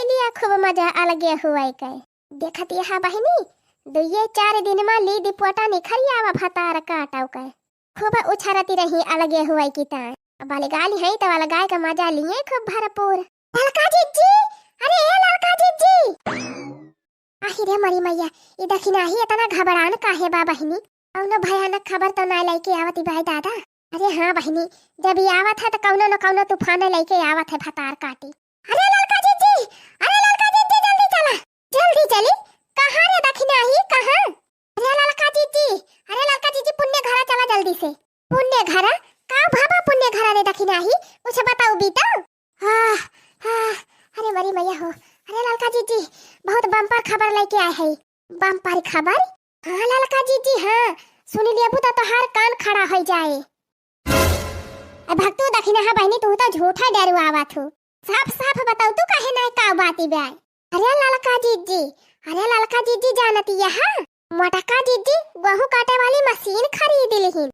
लिया खूब मजा अलगे हुआ के देखत यहाँ बहनी 2-4 दिन में ली दिपोटा निखरी आवा भतार काटाव के खूब उछरती रही अलगे हुआ की ता बाले गाली है तो वाला गाय का मजा लिए खूब भरपूर। ललका जीजी, अरे ए ललका जीजी, आही रे मरी मैया ये दखिना ही इतना घबरान काहे बा बहनी? कौनो भयानक खबर तो ना लेके आवती भाई दादा। अरे हाँ बहनी, जब ये आवत है तो कौनो न कौनो तूफान लेके आवत है भतार काटी। अरे ललका जीजी, अरे ललका जीजी जल्दी चला, जल्दी चली। कहाँ रे दखिना ही कहाँ? अरे ललका जीजी, अरे ललका जीजी पुण्य घरा चला जल्दी से। पुण्य घरा का भाभा पुण्य घरा रे दखिना ही कुछ बताओ बीता। हाँ हाँ, अरे मरी मैया हो। अरे ललका जीजी बहुत बम्पर खबर लेके आए है। बम्पर खबर? हाँ ललका जीजी हाँ, सुन लिया बुता तो हर कान खड़ा हो जाए। भक्तू दखिना है बहनी, तू तो झूठा डरुआवा थू। साफ साफ बताओ तू काहे नहीं का बाती बे? अरे ललका जीजी, अरे ललका जीजी जानती है मोटका जीजी गेहूं काटे वाली मशीन खरीद ली।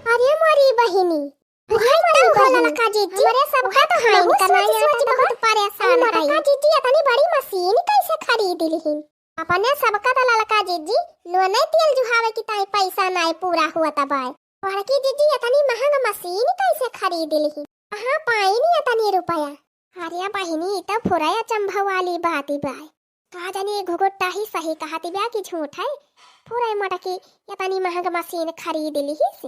अरे मोरी बहिनी, ललका जीजी अरे सबका तो हां करना है तो बहुत परेशान है। ललका जीजी इतनी बड़ी मशीन कैसे खरीद ली? अपने सबका तो ललका जीजी लोने तेल जुहावे की ताई पैसा नहीं पूरा हुआ तबाय। बड़की जीजी इतनी महंगा मशीन कैसे खरीद ली? कहां पाई नहीं इतनी रुपया? अरे बहिनी तो फुराया चंभा वाली बात बाय। का जानी घुघुट्टा ही सही कहती बा कि झूठ है? फुराई मटकी इतनी महंगा मशीन खरीद ली से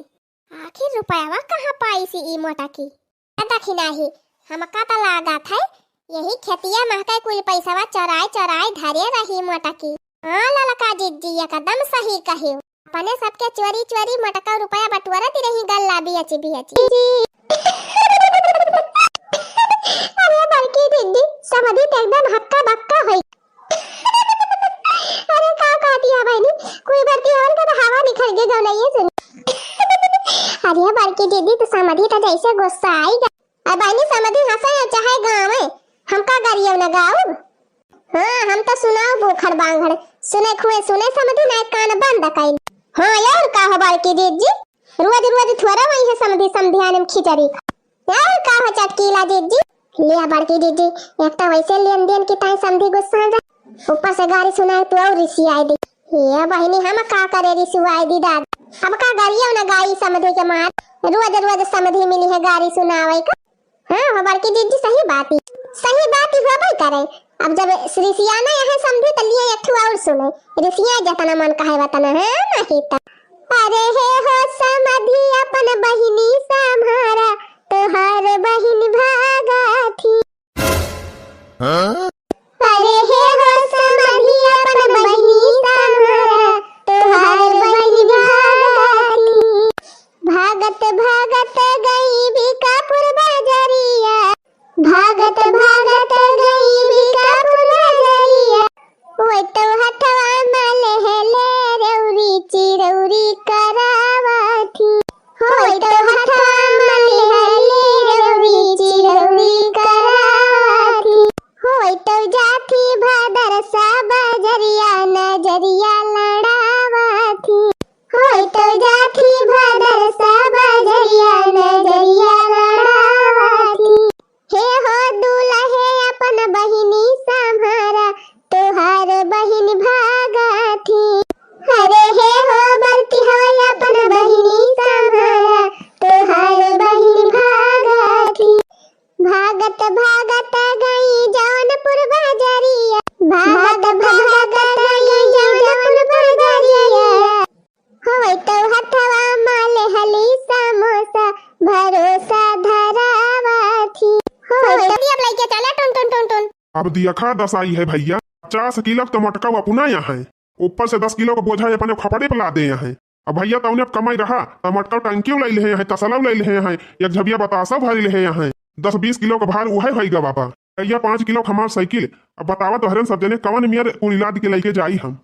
आखिर रुपया कहाँ पाई सी ई मोटा की? दखिना ही हमका तो लागत है यही खेतिया महका कुल पैसा चराय चराय धरे रही मोटा की। हाँ ललका जीजी एकदम सही कहे। अपने सबके चोरी चोरी मटका रुपया बटुरत रही गल्ला बेच बेच। अरे बड़की दीदी समझी एकदम हक्का बक्का होई। अरे का कहती है बहनी, कोई बरती और का हवा निकल के गौ नहीं सुन। अरे बड़की दीदी तो समझी तो जैसे गुस्सा आएगा। अब बहनी समझी हंसे चाहे गाँव है हमका गरियो न गाँव। हाँ हम तो सुनाओ बोखर बांगड़ सुने खुए सुने समझी ना कान बंद कई। हाँ यार का हो बड़की दीदी, रोज रोज थोड़ा वही है समझी समझाने में खिचड़ी यार का हो चटकीला दीदी। लिया बड़की दीदी एक तो वैसे लेन देन की ताई समझी गुस्सा जा, ऊपर से गाड़ी सुनाए तो और रिसी आई दी। ये बहनी हम का करे रिसी आई दी दाद। अब का गरियो न गाई समझी के मार रोज रोज समझी मिली है गाड़ी सुनावे का। हाँ हो बड़की दीदी सही बात ही हो भाई करे। अब जब रिसियाना यहाँ समझी तो लिए एक और सुने रिसिया जतना मन कहे वतना है नहीं ता। अरे हे हो समझी अपन बहिनी सम्हारा तोहार बहिन भागा थी। अरे हे हो समझी अपन बहिनी सम्हारा तोहार बहिन भागा थी। भागत भागत गई बीकापुर बाजरिया, भागत भागत गई बीकापुर बाजरिया। वो तो हथवा माल हेले रौरी चिरौरी करावा थी। वो तो हथवा माल हेले रौरी चिरौरी करावा थी। वो तो जाती भादर सा बाजरिया नजरिया लड़ावा थी। वो तो जाती भादर सा बाजरिया नजरिया लड़ावा थी। हे हो दूल्हे अपन बहिनी सम्हारा तोहार बहिन भागा थी। अरे हे हो बरती हो अपन बहिनी सम्हारा तोहार बहिन भागा थी। भागत भागत गई जौनपुर बाजरिया, भागत भागत गई जौनपुर बाजरिया। होय तो हथवा माल हली समोसा भरोसा धरावा थी। होय तो अब लेके चला टुन टुन टुन टुन। अब दिया खा 10 आई है भैया। 50 किलो तो मटका अपना यहाँ है, ऊपर से 10 किलो का बोझा अपने खपड़े पे ला दे हैं। अब भैया तो उन्हें कमाई रहा तो मटका टंकी ले ले हैं, तसला ले ले हैं, एक झबिया बतासा भरी ले हैं। 10-20 किलो का भार वह भैया बाबा। भैया 5 किलो हमार साइकिल। अब बतावा तो हरन सब जने कवन मियर कुलिलाद के लेके जाई हम।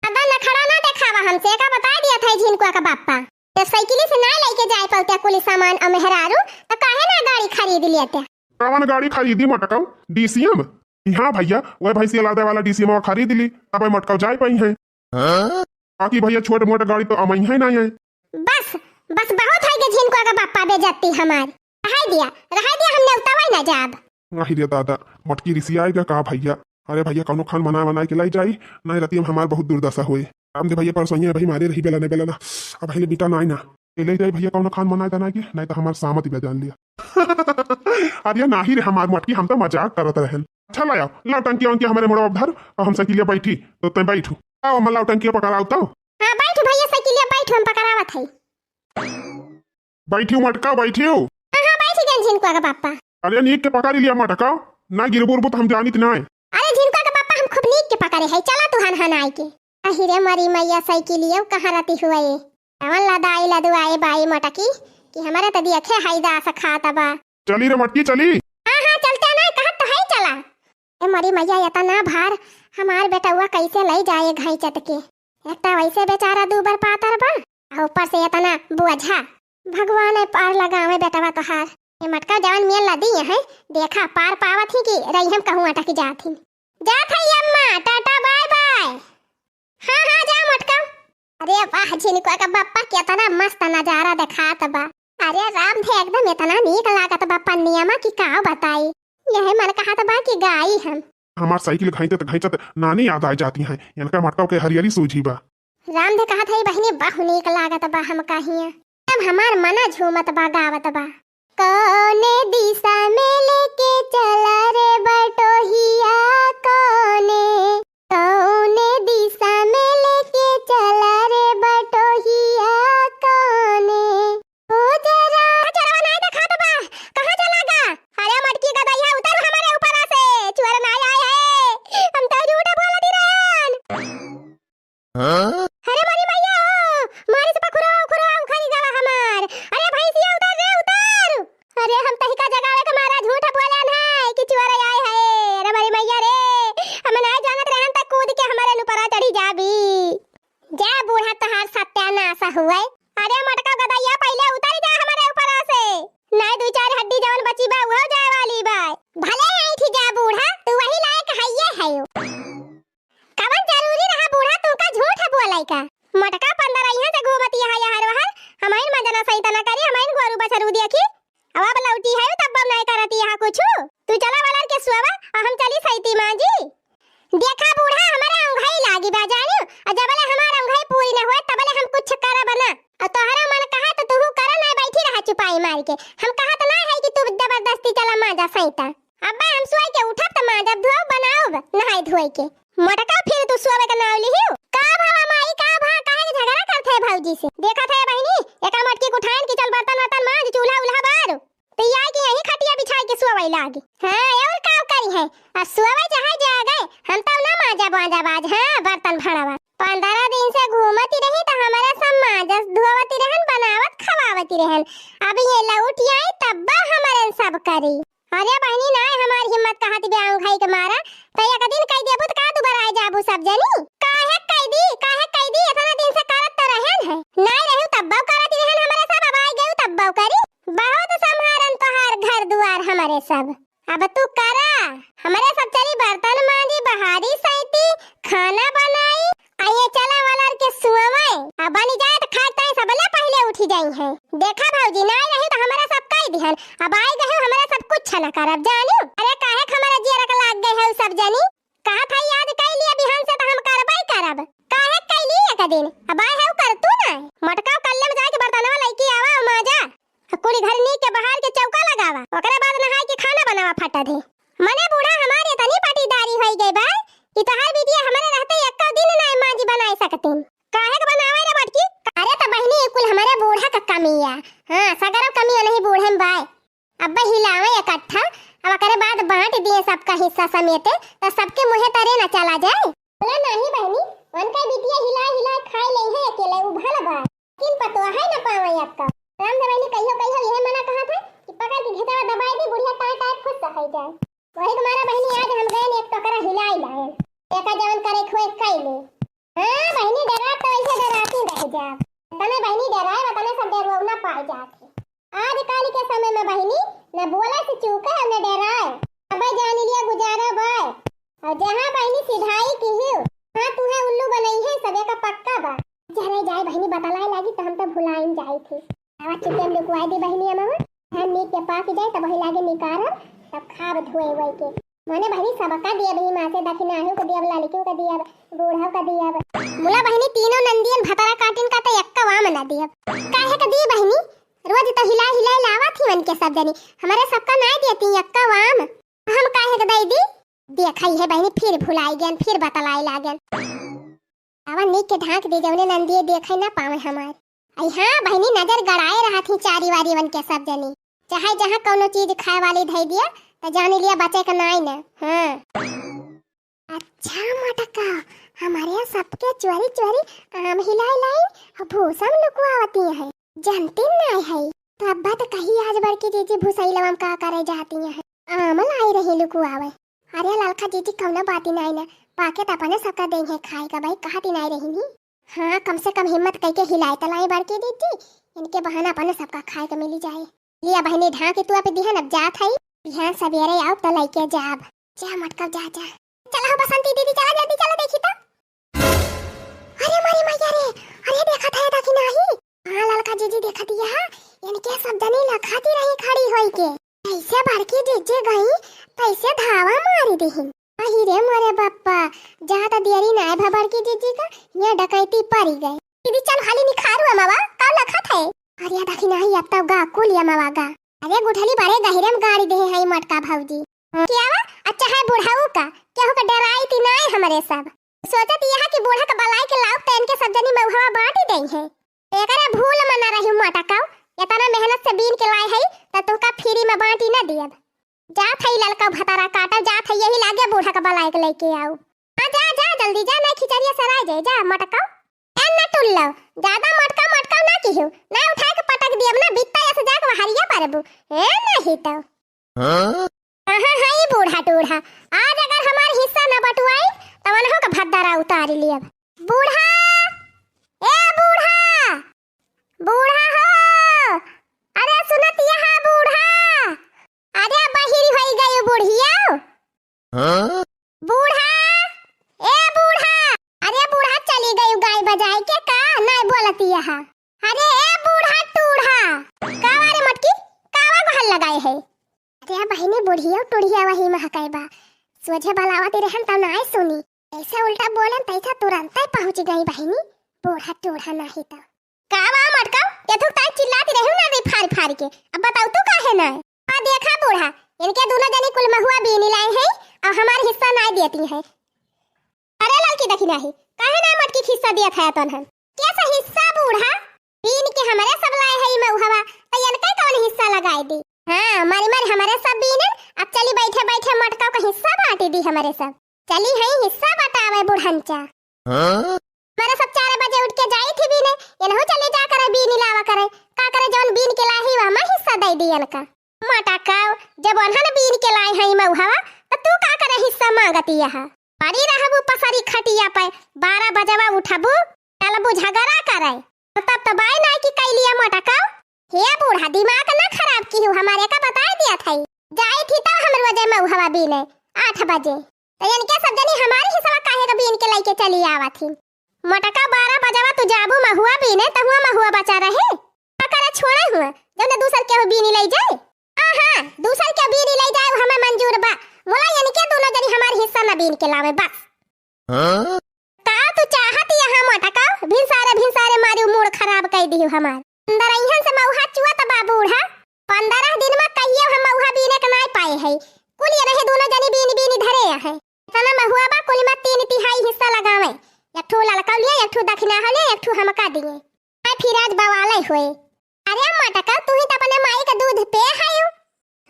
अबा लखड़ा ना देखावा हमसे का बता दिया था झिनकुआ का बापा। तो साइकिल से ना लेके जाए पलते कुल सामान अमहरारू तो काहे ना गाड़ी खरीद लेते? कवन गाड़ी खरीदी मटका? डीसीएम। हाँ भैया वह भैंसिया लादे वाला डीसीएम खरीद ली तब मटका जाए पाई है। बाकी भैया छोटे मोटे गाड़ी तो अमई है नहीं है। बस बस बहुत है के झिनकुआ का बापा बेइज्जती हमार। रहा दिया हमने उतावा ना जाब। आही रे दादा मटकी रिसी आएगा का भैया। अरे भैया कौनो खान बना के लाई जाई नहीं रहती हमार बहुत दुर्दशा हुई। रामदेव भैया परसोइया भाई मारे रही बेला नहीं बेला ना अब पहले बेटा ना ना ले जाए भैया कौनो खान बनाए तना की नहीं तो हमार सामत ही जान लिया। अरे नाही रे हमार मटकी हम तो मजाक करत रहन। अच्छा लाओ लाओ टंकी वंकी हमारे मोड़ धर और हम साइकिलिया बैठी तो तुम बैठू आओ मैं लाओ टंकिया पकड़ाओ तो हां बैठ भैया साइकिलिया बैठ हम पकड़ावत है। बैठी मटका बैठी हां बैठ गए झिनकुआ का पापा। अरे नीक के पकड़ लिया मटका ना गिरबुरबु तो हम जानित ना। अरे झिनकुआ का पापा हम खूब नीक के पकड़े है चला तू हन आई के। अही रे मरी मैया साइकिलिया कहां रहती हुआ ये अवन लदाई लदुआए बाई मटकी कि हमारे त देखे हाइदा सा खाता बा। चली रे मटकी चली। हां चलते ना कहत तो है चला। ए मरी मैया इतना भार हमार बेटवा कैसे ले जाए घाई चट के एकटा वैसे बेचारा दूबर पातर बा और ऊपर से इतना बोझा भगवान है पार लगावे बेटवा तोहार। ये मटका जवन मेल लदी है देखा पार पावत ही कि रही हम कहूं अटक जात ही जात है अम्मा टाटा बाय बाय। हां जा मटका। अरे वाह झिनकुआ का बाप्पा कितना मस्त नजारा दिखात बा। अरे राम थे एकदम इतना नीक लागत बा पन्नियामा की का बताई यही मन कहत बा कि गाई हम हमार साइकिल घाइते नानी याद आ जाती हैं इनका मटका के हरियरी सूझी बा। राम दे कहत है बहनी बहु नीक लागत बा हम कहिया तब हमार मना झूमत बा गावत बा। कौने दिशा में लेके चला रे बटोहिया कौने दिशा में लेके चला रे बटोहिया कौने ओ जरा ना दिखात बा कहां चला गा। अरे मटकी का दैया उतर हमारे ऊपर से चोर ना आए है हम तो झूठ बोल दी रहन। अरे मरी मैया मारे से पखुरा खाली गवा हमार। अरे भैंसिया उतर रे उतर। अरे हम तही का जगावे के मारा झूठ बोलन है कि चोर आए है। अरे मरी मैया रे हम ना जानत रहन त कूद के हमारे ऊपर चढ़ी जाबी जा बूढ़ा तहार सत्यानाश हुए। अरे मटका गदैया पहले उतर जा हमारे ऊपर से नहीं दो चार हड्डी जवन बची बा वो जाए वाली बा भले आई थी जा बूढ़ा तू वही लायक हइये है कवन जरूरी रहा बूढ़ा तू का झूठ बोलाई का मटका पंदर यहां से घूमती है हर वहर हमाइन मजना सही तना करी हमाइन गोरु बछरू देखी अब लौटी है तब नहीं करती यहां कुछ तू चला वाला के सुवा और हम चली सईती मां जी। देखा बूढ़ा हमारा अंगई लागी बा जानियो और जबले हमारा अंगई पूरी न होए तबले हम कुछ करा बना और तोहरा मन कहा तो तू करा नहीं बैठी रहा चुपाई मार के हम कहा तो ना है कि तू जबरदस्ती चला माजा सईता अब्बा हम सोई के उठब त माजा धोओ बनाओ नहाई धोई के मटका फिर तू सोवे का नाव लिहियो का भावा माई का भा काहे के झगड़ा करथे भौजी से देखा थे बहनी एका मटकी को उठान के चल बर्तन वर्तन मांज चूल्हा उल्हा बार तो या कि यही खटिया बिछाई के सोवे लागी। हां और का करी है और सोवे जहां जा गए हम तो ना माजा बाजा बाज हां बर्तन भड़ावा 15 दिन से घूमती रही तो हमारा सब माजस धोवती रहन बनावत खवावती रहन अब ये लौट आई तब हमारे सब करी। अरे बहनी ना हमारी हिम्मत कहत बे अंगई के मारा तो एक दिन कह देबू त का दुबारा आ जाबू सब जनी काहे कह दी इतना दिन से करत तो रहन है नहीं रहू तब करती रहन हमारे सब अब आ गए तब करी बहुत संहारन तोहार घर दुआर हमारे सब अब तू करा हमारे सब चली बर्तन मांजी बहारी सईती खाना बनाई आइए चला वाला के सुवे अब बनी जाए तो खाते सबले पहले उठी जाई है। देखा भौजी नहीं रही तो हमारा सब कह दिहन अब आई गए हमारा सब कुछ छना करब जानियो। अरे काहे हमारा जीरा का लाग गए है सब जनी कहा था याद कर लिया बिहान से तो हम करबई करब काहे कह लिया का दिन अब आए है कर तू ना मटका कल्ले में जाके बर्तनवा लईकी आवा माजा कुड़ी घर नी के बाहर के चौका लगावा ओकरे बाद नहाई के खाना बनावा फटा दे मने बूढ़ा हमारे तनी पाटीदारी होई गई बा कि तोहार बिटिया हमारे रहते एक दिन नहीं मांजी बनाई सकतीन काहे के बनावे रे बटकी। अरे त बहनी कुल हमारे बूढ़ा का कमिया हां सगरो कमिया नहीं बूढ़े में बाय अब हिलावे इकट्ठा अब ओकरे बाद बांट दिए सबका हिस्सा समेते तो सबके मुंह तरे न चला जाए बोला नहीं बहनी उनका बिटिया हिला खाई ले है अकेले उभल बा किन पतो है न पावे आपका राम से बहनी कहियो यह मना कहा था कि पकड़ के घेतवा दबाई दी बुढ़िया टाट खुद सही जाए वही तुम्हारा बहनी आज हम गए एक टोकरा हिलाई लाए एका जवन करे खोए कई ले हां बहनी डरा तो ऐसे डराती रह जा तने बहनी डराए तने सब डरवा ना पाए जाती आज काल के समय में बहनी न बोला से चूका न डराए अब जान लिया गुजारा बाय और जहां बहनी सिधाई की ही हां तू है उल्लू बनई है सबे का पक्का बा जरे जाए बहनी बतलाए लागी तो हम तो भुलाइन जाई थी आवा चिकन लुकवाई दी बहनी हम नी के पास जाए तब वही लागे निकार सब खाब धोए वई के माने बहनी सबका दिया बही माँ से दक्षिणाहु को दिया लड़कियों का दिया बूढ़ा का दिया मुला बहनी तीनों नंदियन भतारा काटिन का तो एक्का वाम ना दिया काहे का दी बहनी रोज तो हिला हिला लावा थी मन के सब जनी हमारे सबका ना देती एक्का वाम हम काहे का दई दी देखई है बहनी फिर भुलाई गन फिर बतलाई लागन आवा नीक के ढाक दे जौने नंदिए देखे ना पावे हमार आई हां बहनी नजर गड़ाए रहा थी चारी वारी वन के सब जनी चाहे जहां कोनो चीज खाए वाली धई दिया तो जाने लिया बचे का नाई ना हां अच्छा मटका हमारे यहाँ सबके चोरी चोरी आम हिलाई लाई और भूसा में लुकवाती है जानते नहीं है तो अब्बा तो कहीं आज बढ़ के जीजी भूसाई लवम का करे जाती है आम लाई रही लुकवावे अरे ललका जीजी कौना बाती नहीं ना पाके तपने सबका देंगे खाए का भाई कहा नहीं रही नहीं हाँ कम से कम हिम्मत करके हिलाई तलाई बढ़ के दीदी इनके बहाना अपने सबका खाए का मिली जाए लिया बहनी ढाक तू पे दिहन अब जात है बिहान सवेरे आओ तो लइके जाब जा मटका जा जा चला हो बसंती दीदी चला जल्दी चला देखी तो अरे मारी मैया रे अरे देखा था देखी नहीं हां ललका जीजी देखा दिया इनके सब जने लखाती रही खड़ी होई के ऐसे बढ़ के जीजे गई तैसे धावा मारी देहिन अही रे मोरे बाप्पा जहां तो देरी ना भबर की जीजी का ये डकैती पड़ी गई दीदी चल हाली निखारू मावा का लखत है अरे देखी नहीं अब तब गा कुलिया मावा गा अरे गुठली बड़े गहिरम गाड़ी दे है मटका भौजी क्या वा अच्छा है बुढ़ाऊ का केहू का डराई ती नहीं हमारे सब सोचत यह कि बूढ़ा का बलाई के लाव तैन के सब जनी महुआ बांट ही देई है एकरा भूल मना रही मटका इतना मेहनत से बीन के लाए है त तो का फ्री में बांटी ना दियब जा थई ललका भतारा काटा जा थई यही लागे बूढ़ा का बलाई के लेके आओ आ जा जा जल्दी जा ना खिचड़िया सराय जाए जा मटका एन ना टुल्लो ज्यादा मटका मटका ना किहु ना उठाए के पटक दियब ना बित्ता ऐसे जाके हरिया परबू ए नहीं तो हां हां हां बूढ़ा टूढ़ा आज अगर हमार हिस्सा न बटुआई त वनहो का भद्दारा उतार लियब बूढ़ा ए बूढ़ा बूढ़ा हो अरे सुनत यहां बूढ़ा अरे बहिरी होई गई बुढ़िया हां बूढ़ा ए बूढ़ा अरे बूढ़ा चली गई गाय बजाए के का नहीं बोलती यहां अरे ए बूढ़ा टूढ़ा कावारे मटकी कावा बहल लगाए है अरे बहिनी बुढ़िया टूढ़िया वही महकाई बा सोझे बलावती रहन त नहीं सुनी ऐसे उल्टा बोलन तैसा तुरंत ही पहुंच गई बहिनी बूढ़ा टूढ़ा नहीं तो कावा मटका ये तो ताई चिल्लाती रहू ना रे फाड़ फाड़ के अब बताओ तू काहे ना आ देखा बूढ़ा इनके दोनों जनी कुल महुआ बीनी लाए हैं और हमारा हिस्सा नहीं देती है अरे लड़की देखी नहीं काहे ना मटकी हिस्सा दिया था तन हम कैसा हिस्सा बूढ़ा बीन के हमारे सब लाए हैं महुआ तो इनका कौन हिस्सा लगाई दी हां मारी मारी हमारे सब बीनन अब चली बैठे बैठे मटका का हिस्सा बांटी दी हमारे सब चली है हिस्सा बतावे बुढ़ंचा हां मेरे सब 4 बजे उठ के जाई थी बीने इनहु चले जा करे बीनी लावा करे का करे जौन बीन के लाही वा मैं हिस्सा दे दियन का मटका जब अनहन बीन के लाई है महुआ तो तू का करे हिस्सा मांगती यहां पड़ी रहबू पसरी खटिया पे 12 बजवा उठबू चलबू झगड़ा करे तब तो बाय नहीं की कैलिया मटका हे बूढ़ा दिमाग ना खराब की हूं हमारे का बता दिया था जाई थी तो हमर वजह महुआ बीने 8 बजे तो इनके सब जनी हमारी हिस्सा काहे का बीन के लेके चली आवा थी मटका 12 बजवा तू जाबू महुआ बीने त हुआ महुआ बचा रहे करे छोड़े हुआ जने दूसर के बीनी ले जाए हां दूसर के बीनी ले जाए हमें मंजूर बा मोला यानी के दोनों जनी हमार हिस्सा न बीन के लावे बस हां का तू चाहत यहां मटका भिनसारे मारी मूड खराब कर दी हमार अंदर इहन से महुआ चुआ त बाबूढ़ा 15 दिन में कहियो हम महुआ बीने के नहीं पाए है कुल ये रहे दोनों जनी बीनी धरे है तना महुआ बा कुल में 3/3 हिस्सा लगावे एक ठो ललका लिया एक ठो दक्षिणा हले एक ठो हमका दिए आई फिर आज बवाले होए अरे मटका तू ही त अपने माई का दूध पे हायो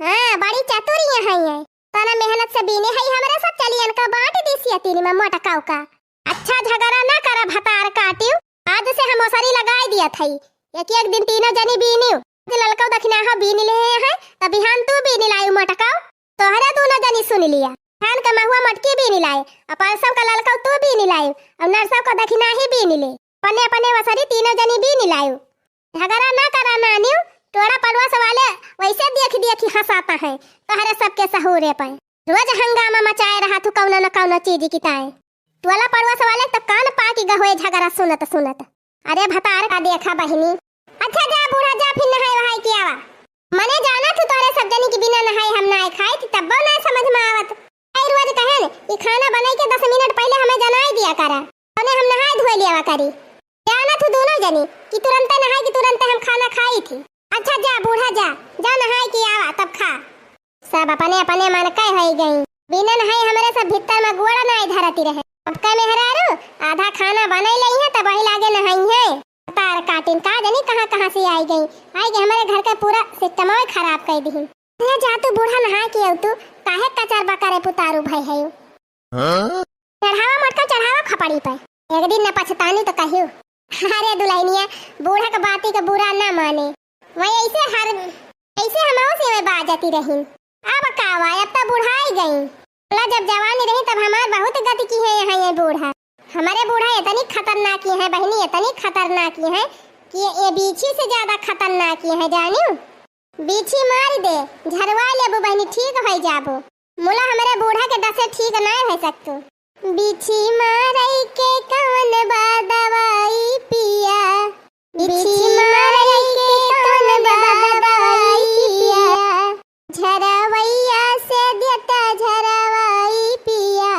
हां बड़ी चतुरिया है ये तना मेहनत से बीने है हमारे सब चलियन का बांट दिसिया तीन में मटका का अच्छा झगड़ा ना कर भतार काटियो आज से हम ओसरी लगाई दिया थई एक दिन तीनों जनी बीनियो ललका दक्षिणा ह बीन ले है त बिहान तू बीन लायु मटका तोहरे दोनों जनी सुन लिया खान का महुआ मटकी बीनी लाए अपन सब का ललका तू बीनी लाए और नरसव का दक्षिणा ही बीनी ले पन्ने पन्ने वसरी तीनों जनी बीनी लाए झगड़ा ना करा नानियो तोरा पड़ोस वाले वैसे देख हंसाता है तोहरे सबके सहूरे पर रोज हंगामा मचाए रहा तू कौन न कौन चीज की ताए तोला पड़ोस वाले तो कान पाकी गहोए झगड़ा सुनत अरे भतार का देखा बहिनी अच्छा जा बूढ़ा जा फिर नहाए वहाए के आवा मने जाना तू तोरे सब जनी के बिना नहाए हम ना खाए थी तब ना समझ में आवत। आई रोज कहे न कि खाना बनाई के 10 मिनट पहले हमें जनाई दिया करा और हम नहाए धोए लिया करी। जाना तू दोनों जनी कि तुरंत नहाए कि तुरंत हम खाना खाई थी। अच्छा जा बूढ़ा जा जा नहाए कि आवा तब खा। सब अपने अपने मन कह होई गई बिना नहाए हमारे सब भीतर में गोड़ा ना धरती रहे। अब का मेहरारू आधा खाना बनाई लई है तब वही लागे नहाई है। तार काटिन का जानी कहां से आई गई हमारे घर का पूरा सिस्टम ही खराब कर दी। ले जा तू बूढ़ा नहा के आउ तू काहे कचार बकारे पुतारू भाई है। चढ़ावा मटका चढ़ावा खपड़ी पे एक दिन न पछतानी तो कहियो। अरे दुल्हनिया बूढ़ा का बाती का बुरा ना माने वही ऐसे हमाओ से मैं बाजती रही। अब कावा अब तो बुढ़ाई गई जब जवानी रही तब हमार बहुत गति की है यहाँ ये बूढ़ा। हमारे बूढ़ा इतनी खतरनाक है बहनी इतनी खतरनाक है कि ये बीछी से ज्यादा खतरनाक है जानियो। बीछी मार दे झरवा लेबो बहनी ठीक हो जाबो। मुला हमारे बूढ़ा के दसे ठीक ना हो सकतो। बीछी मारई के कौन बा दवाई पिया बीछी मारई के कौन बा दवाई पिया झरवैया से देता झरवाई पिया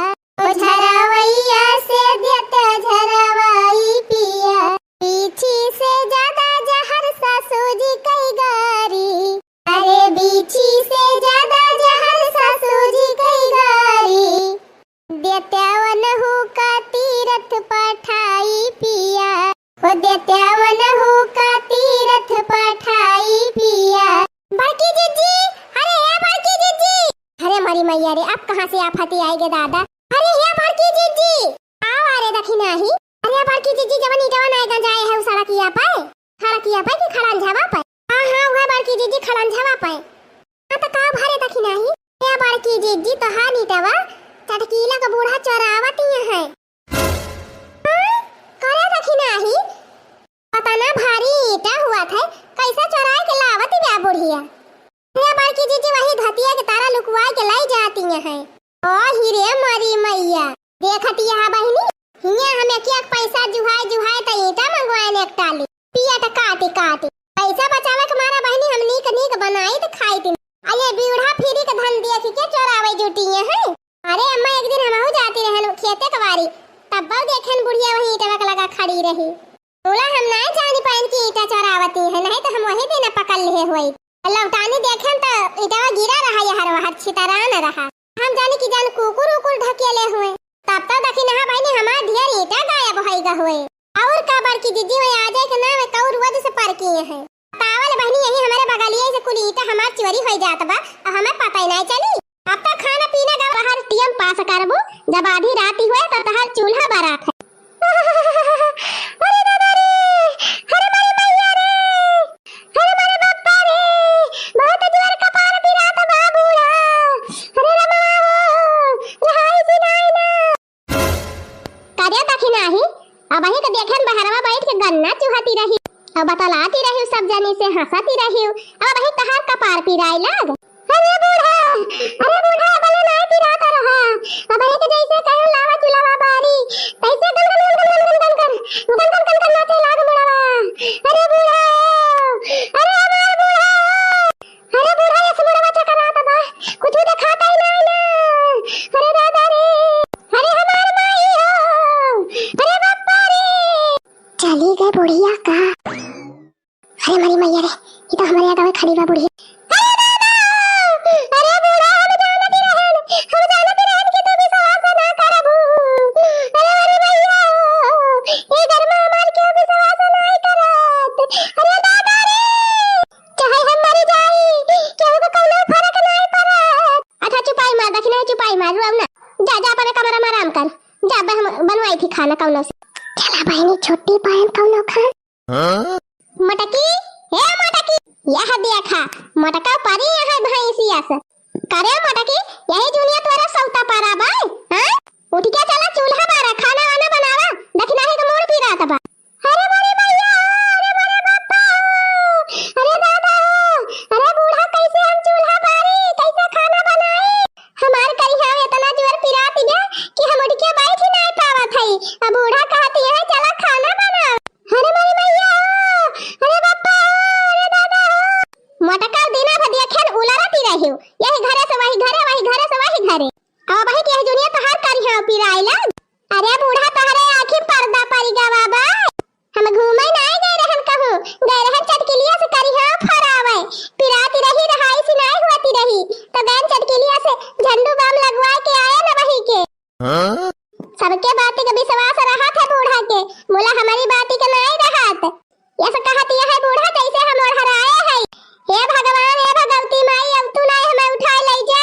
ओ झरवैया से देता झरवाई पिया बीछी से ज्यादा जहर सासू जी कई गारी। अरे बीछी से ज्यादा जहर सासू जी कई गारी देत्यावन हो का तीरथ पठाई पिया हो देत्यावन हो का तीरथ पठाई पिया। बड़की जीजी अरे ये बड़की जीजी अरे मरी मैया रे अब कहां से आफती आएगे दादा। अरे ये बड़की जीजी आओ अरे देखी नहीं। अरे बड़की जीजी जवानी जवान आएगा जाए है सड़किया पे कि खड़न झावा पे। हां वह बड़की जीजी खड़न झावा पे हां तो का भरे देखी नहीं। ये बड़की जीजी तो हा नीटवा चटकीला का बूढ़ा चरावती है करे देखी नहीं। पता ना भारी ईटा हुआ था कैसा चराए के लावती बा बुढ़िया। ये बड़की जीजी वही धतिया के तारा लुकवाए के लाई जाती है। ओ हीरे मरी मैया देखती है बहनी हिया हमें क्या पैसा जुहाए त ईटा मंगवाए ने एक टाली पिया त काटी पैसा बचावे के मारा बहनी हम नीक बनाई त खाई थी। अरे बूढ़ा फिरी के धन दिया के चोरावे जुटी है। अरे अम्मा एक दिन हम जाती रहन खेते कवारी तब देखन बुढ़िया वही ईटा लगा खड़ी रही। बोला हम ना जानी पाइन की ईटा चोरावती है नहीं तो हम वही दिन पकड़ लिए हुई। लौटानी देखन तो ईटा गिरा रहा है हर छितरा न रहा। हम जाने की जान कुकुर ढकेले हुए तब तक देखी ना बहनी हमार ढेर ईटा गायब होइगा हुए। और का बड़की जीजी वही आ जाए के नाम कौर वद से पर किए हैं। तावल बहनी यही हमारे बगलिए से कुल ईटा हमार चोरी हो जात बा और हमें पता ही नहीं चली। अब तक खाना पीना का बाहर टीएम पास करबो जब आधी रात हुए तब तहार चूल्हा बारात है। अरे दादा रे अरे मेरी मैया रे अरे मेरे बापा रे बहुत जोर कपार बिरात बाबूड़ा। अरे रमा रहाई सी नहीं ना कार्य तक नहीं। अब वही के देखन बहरवा बैठ के गन्ना चुहाती रही और बतलाती रही सब जानी से हंसती रही। अब वही तहार कपार पिराई लग। अरे बूढ़ा बले नहीं पिराता रहा अब एक जैसे कहे लावा चुलावा बारी तैसे गन नाचे लाग मुड़ावा। अरे बूढ़ा अरे हमार बूढ़ा अरे बूढ़ा ये मुड़ावा चकराता बा कुछ तो खाता ही नहीं ना। अरे दादा रे अरे हमार माई हो अरे बापा रे चली गई बुढ़िया का। अरे मरी मैया रे ये तो हमारे गांव में खड़ी बा बुढ़िया। खाना कौनो से चला बहनी छोटी बहन कौनो खा मटकी हे मटकी यह देखा मटका परी है भैंसिया से करे मटकी यही दुनिया तोरा सौता पारा बा। हां उठ के चला चूल्हा बारा खाना वाना बनावा देखना है तो मोर पी रहा बा। अरे मेरे भैया अरे मेरे बापा अरे दादा अरे बूढ़ा कैसे हम चूल्हा बारी कैसे खाना बनाए हमार करी है इतना जोर पिराती गया कि हम उठ के बैठ ही नहीं पावत है। अब बूढ़ा कहती है चला खाना बना। अरे मेरी मैया अरे बापा अरे दादा मटका दिन है पिराइला। अरे बूढ़ा तोहरे आँखी पर्दा पड़ गवा बा। हम घूमे नहीं गए रहन कहूं, गए रहन चटकिलिया से करी हां फरावे, पिराती रही रहाई से नहीं होती रही, तो गैन चटकिलिया से झंडू बम लगवा के आए ना वही के। सबके बातें का विश्वास रहा था बूढ़ा के, बोला हमारी बातें का नहीं रहत। ऐसा कहती है बूढ़ा जैसे हम और हराए है। हे भगवान, हे भगवती माई, अब तू नहीं हमें उठा ले जा।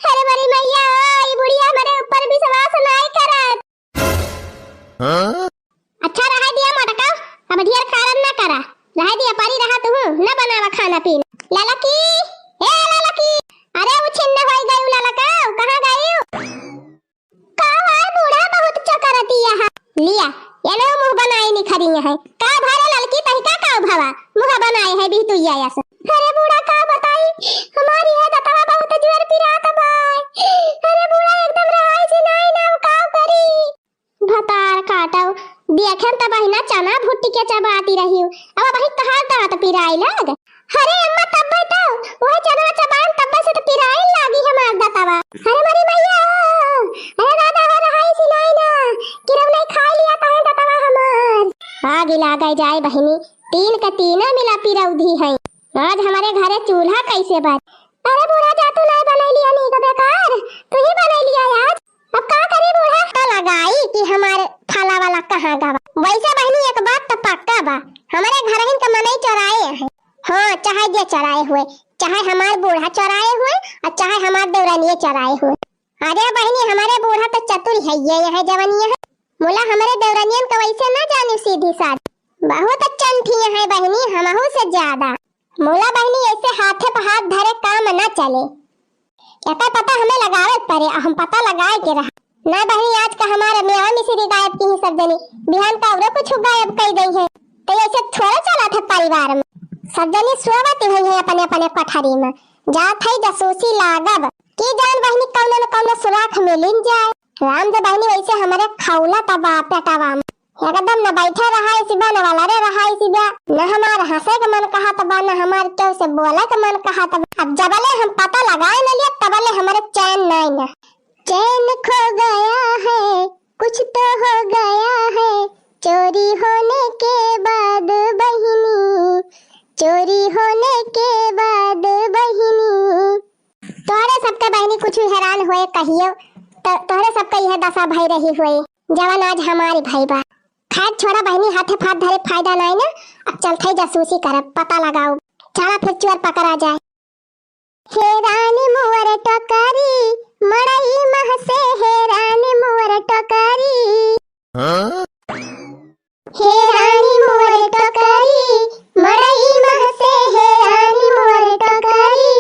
अरे बड़ी मैया, ये बुढ़िया हमारे ऊपर विश्वास नहीं करत। अच्छा रह दिया मटका, अब ढेर कारण ना करा, रह दिया पारी रहा तू न बनावा खाना पीना। ललकी, ए ललकी, अरे वो छिन्न होई गई ललका, कहां गई? का है बूढ़ा बहुत चकरती है। लिया ये नो मुंह बनाई नहीं खड़ी है। का भारे ललकी तहिका का भावा मुंह बनाए है भी तू आया से। अरे बूढ़ा का बताई, हमारी है दतवा बहुत जोर पिरात भाई। अरे बूढ़ा एकदम रहाई से नहीं ना का करी। भतार काटो देखन त बहिना चना भुट्टी के चबाती रही हूं, अब बहि कहां तात पिराई लग। अरे अम्मा तब तो वो चना चबान तब से तो पिराई लागी हमार दतवा। अरे मेरी मैया, अरे दादा हो रहाई से नहीं ना किरव नहीं खा लिया ता दतवा हमार। आग लागे जाए बहिनी, तीन का तीना मिला पिरौधी है। आज हमारे घरे चूल्हा कैसे बात। अरे बूढ़ा जा तू नहीं बनाई लिया नहीं का बेकार, तू ही बनाई लिया आज। अब का करे बूढ़ा, तो लगाई कि हमारे थाला वाला कहां गवा। वैसे बहनी एक बात तो पक्का बा, हमारे घर हिन का मनई चराए है। हां, चाहे जे चराए हुए, चाहे हमार बूढ़ा चराए हुए और चाहे हमार देवरानिए चराए हुए। अरे बहनी हमारे बूढ़ा तो चतुर है, ये है जवानिया है। मोला हमारे देवरानियन का वैसे ना जाने सीधी साध बहुत चंठी है बहनी, हमहू से ज्यादा। मोला बहनी ऐसे हाथे पे हाथ धरे काम न चले, एका पता हमें लगावे पड़े, हम पता लगाए के रहा ना बहनी। आज का हमारा मेवा मिश्री गायब की ही सब जनी बिहान का और कुछ गायब कर गई है, तो ऐसे थोड़ा चला था परिवार में। सब जनी सोवत हुई है अपने अपने पठारी में, जात है जासूसी लागब की जान बहनी कौन न कौन सुराख मिलिन जाए। राम जो बहनी वैसे हमारे खौला तबा पेटावा में एकदम न बैठा रहा है सिबा न वाला रे रहा है सिबा, न हमार हंसे का मन कहा तबा न हमार क्यों से बोला का मन कहा तबा। अब जबले हम पता लगाए न लिया तबले हमारे चैन नहीं न। चैन खो गया है, कुछ तो हो गया है, चोरी होने के बाद बहिनी, चोरी होने के बाद बहिनी। तोहरे सबके बहनी कुछ हैरान हुए कहियो, तोहरे सबका यह दशा भई रही हुई, जवान आज हमारी भाई बा। खैर छोड़ा बहनी, हाथे फाथ धरे फायदा नहीं ना, अब चलते जासूसी करब, पता लगाओ, चला फिर चोर पकड़ा जाए। हे रानी मोर टकारी, मड़ई मह से हे रानी मोर टकारी। हे रानी मोर टकारी, मड़ई मह से हे रानी मोर टकारी।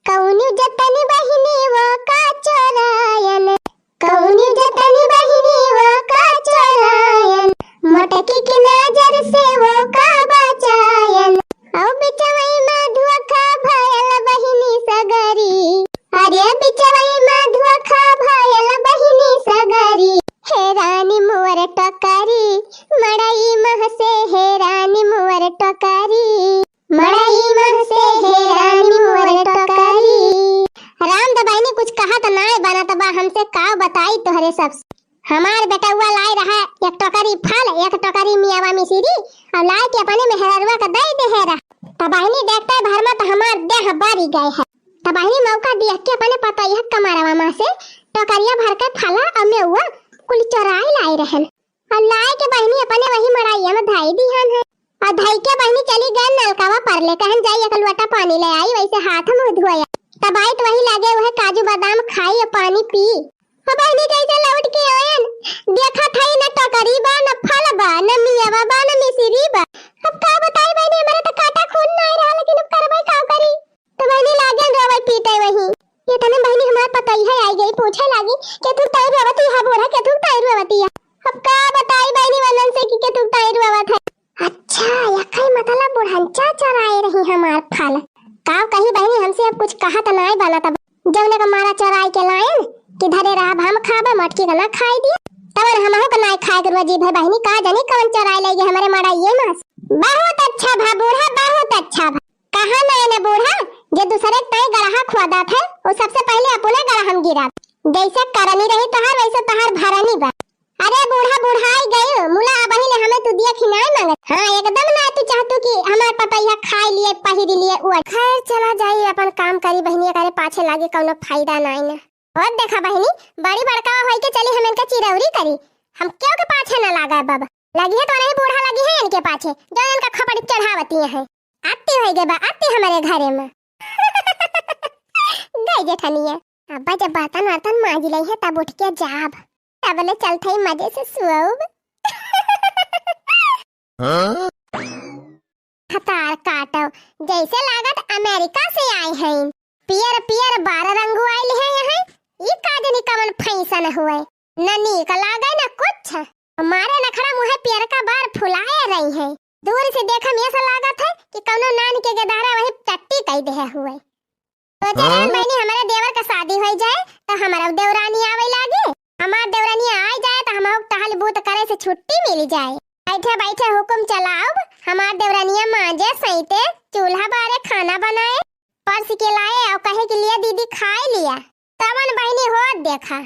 कौनी जतन बहिनी वो का चोरायन, कौनी जतन बहिनी वो का चोरायन, मटकी की नजर से वो का बचायन। औ बिचवई में धोखा भयल बहिनी सगरी, अरे बिचवई में धोखा भयल बहिनी सगरी। हे रानी मोर टकारी, मड़ई मह से हे रानी मोर टकारी, मड़ई मह से हे रानी मोर टकारी। राम दबाई ने कुछ कहा तो नाय बना तबा हमसे का बताई तोहरे सब। हमार बेटा हुआ लाए रहा एक टोकरी फल, एक टोकरी मियावा मिश्री, और लाए के अपने मेहरवा का दे देहरा। तबाही देखते भर में तो हमार देह बारी गए है। तबाही मौका देख के अपने पता यह कमारवा मां से टोकरिया भर के फला और मेवा कुल चराई लाए रहन, और लाए के बहनी अपने वही मड़ाइया में धाई दिहन है। और धाई के बहनी चली गए नलकावा पर ले, कहन जाई एक लोटा पानी ले आई, वैसे हाथ मुंह धोया। तबाही तो वही लागे वह काजू बादाम खाई और पानी पी। बहनी कैसे लौट के आयन, देखा था न टोकरी बा, न फल बा, न मियावा बा, न मिश्री बा। अब का बताई बहनी, हमारे तो काटा खून नहीं रहा, लेकिन अब करबै का करी। तो बहनी लागे रोवे पीटे वही। ये तने बहनी हमार पता ही है आई गई पूछे लागी कि तू ताई रोवती है बूढ़ा, के तू ताई रोवती है। अब का बताई बहनी वलन से कि के तू ताई रोवत है। अच्छा यखई मतलब बुढ़ंचा चराए रही हमार फल। का कही बहनी हमसे अब कुछ कहा तो नहीं बना, तब जौने का मारा चराई के लायन कि धरे रहा हम खाबे, मटकी का ना खाई दिए, तवन हमहु का नहीं खाए के रोजी भाई बहनी का जाने कौन चराई लेगे हमारे मारा ये मास। बहुत अच्छा भा बूढ़ा, बहुत अच्छा भा। कहा ना ना बूढ़ा, जे दूसरे तय गड़हा खुआदा था वो सबसे पहले अपने गड़हा हम गिरा। जैसे करनी रही तहार वैसे तहार भरनी बा। अरे बूढ़ा बुढ़ाई गयो मुला बहिन हमें तू दिया खिनाए मांगत। हाँ एकदम ना तू चाहतू कि हमार पतैया खाई लिए पहिरी लिए उड़। खैर चला जाई अपन काम करी बहिनी करे पाछे लागे कौनो फायदा नहीं ना। और देखा बहिनी बड़ी बड़का होई के चली हम इनका चिरौरी करी। हम क्यों के पाछे ना लागा बाबा लगी है तो नहीं बूढ़ा लगी है इनके पाछे जो इनका खपड़ी चढ़ावती है। आती होई गे बा आती हमारे घरे में गई जेठनिया अब्बा जब बर्तन वर्तन मांज लई है तब उठ के जाब तब ले चलते ही मजे से सुअब। हतार काटो जैसे लागत अमेरिका से आए हैं। पियर पियर 12 रंग आइल है यहाँ। ई काजनी कमन फैशन हुए न नीक लागे न कुछ। हमारे नखरा मुहे पियर का बार फुलाए रही है। दूर से देखम ऐसा लागत है कि कौनो नान के गदारा वही टट्टी कई दे हुए। तो जब महीने हमारे देवर का शादी हो जाए तो हमारा देवरानी आवे लागे। हमार देवरानी आ जाए तो हम टहल बूत करे से छुट्टी मिल जाए। बैठे बैठे हुकुम चलाओ हमार देवरानिया मांजे सईते चूल्हा बारे खाना बनाए परस के लाए और कहे के लिए दीदी खाए लिया तमन बहनी हो देखा।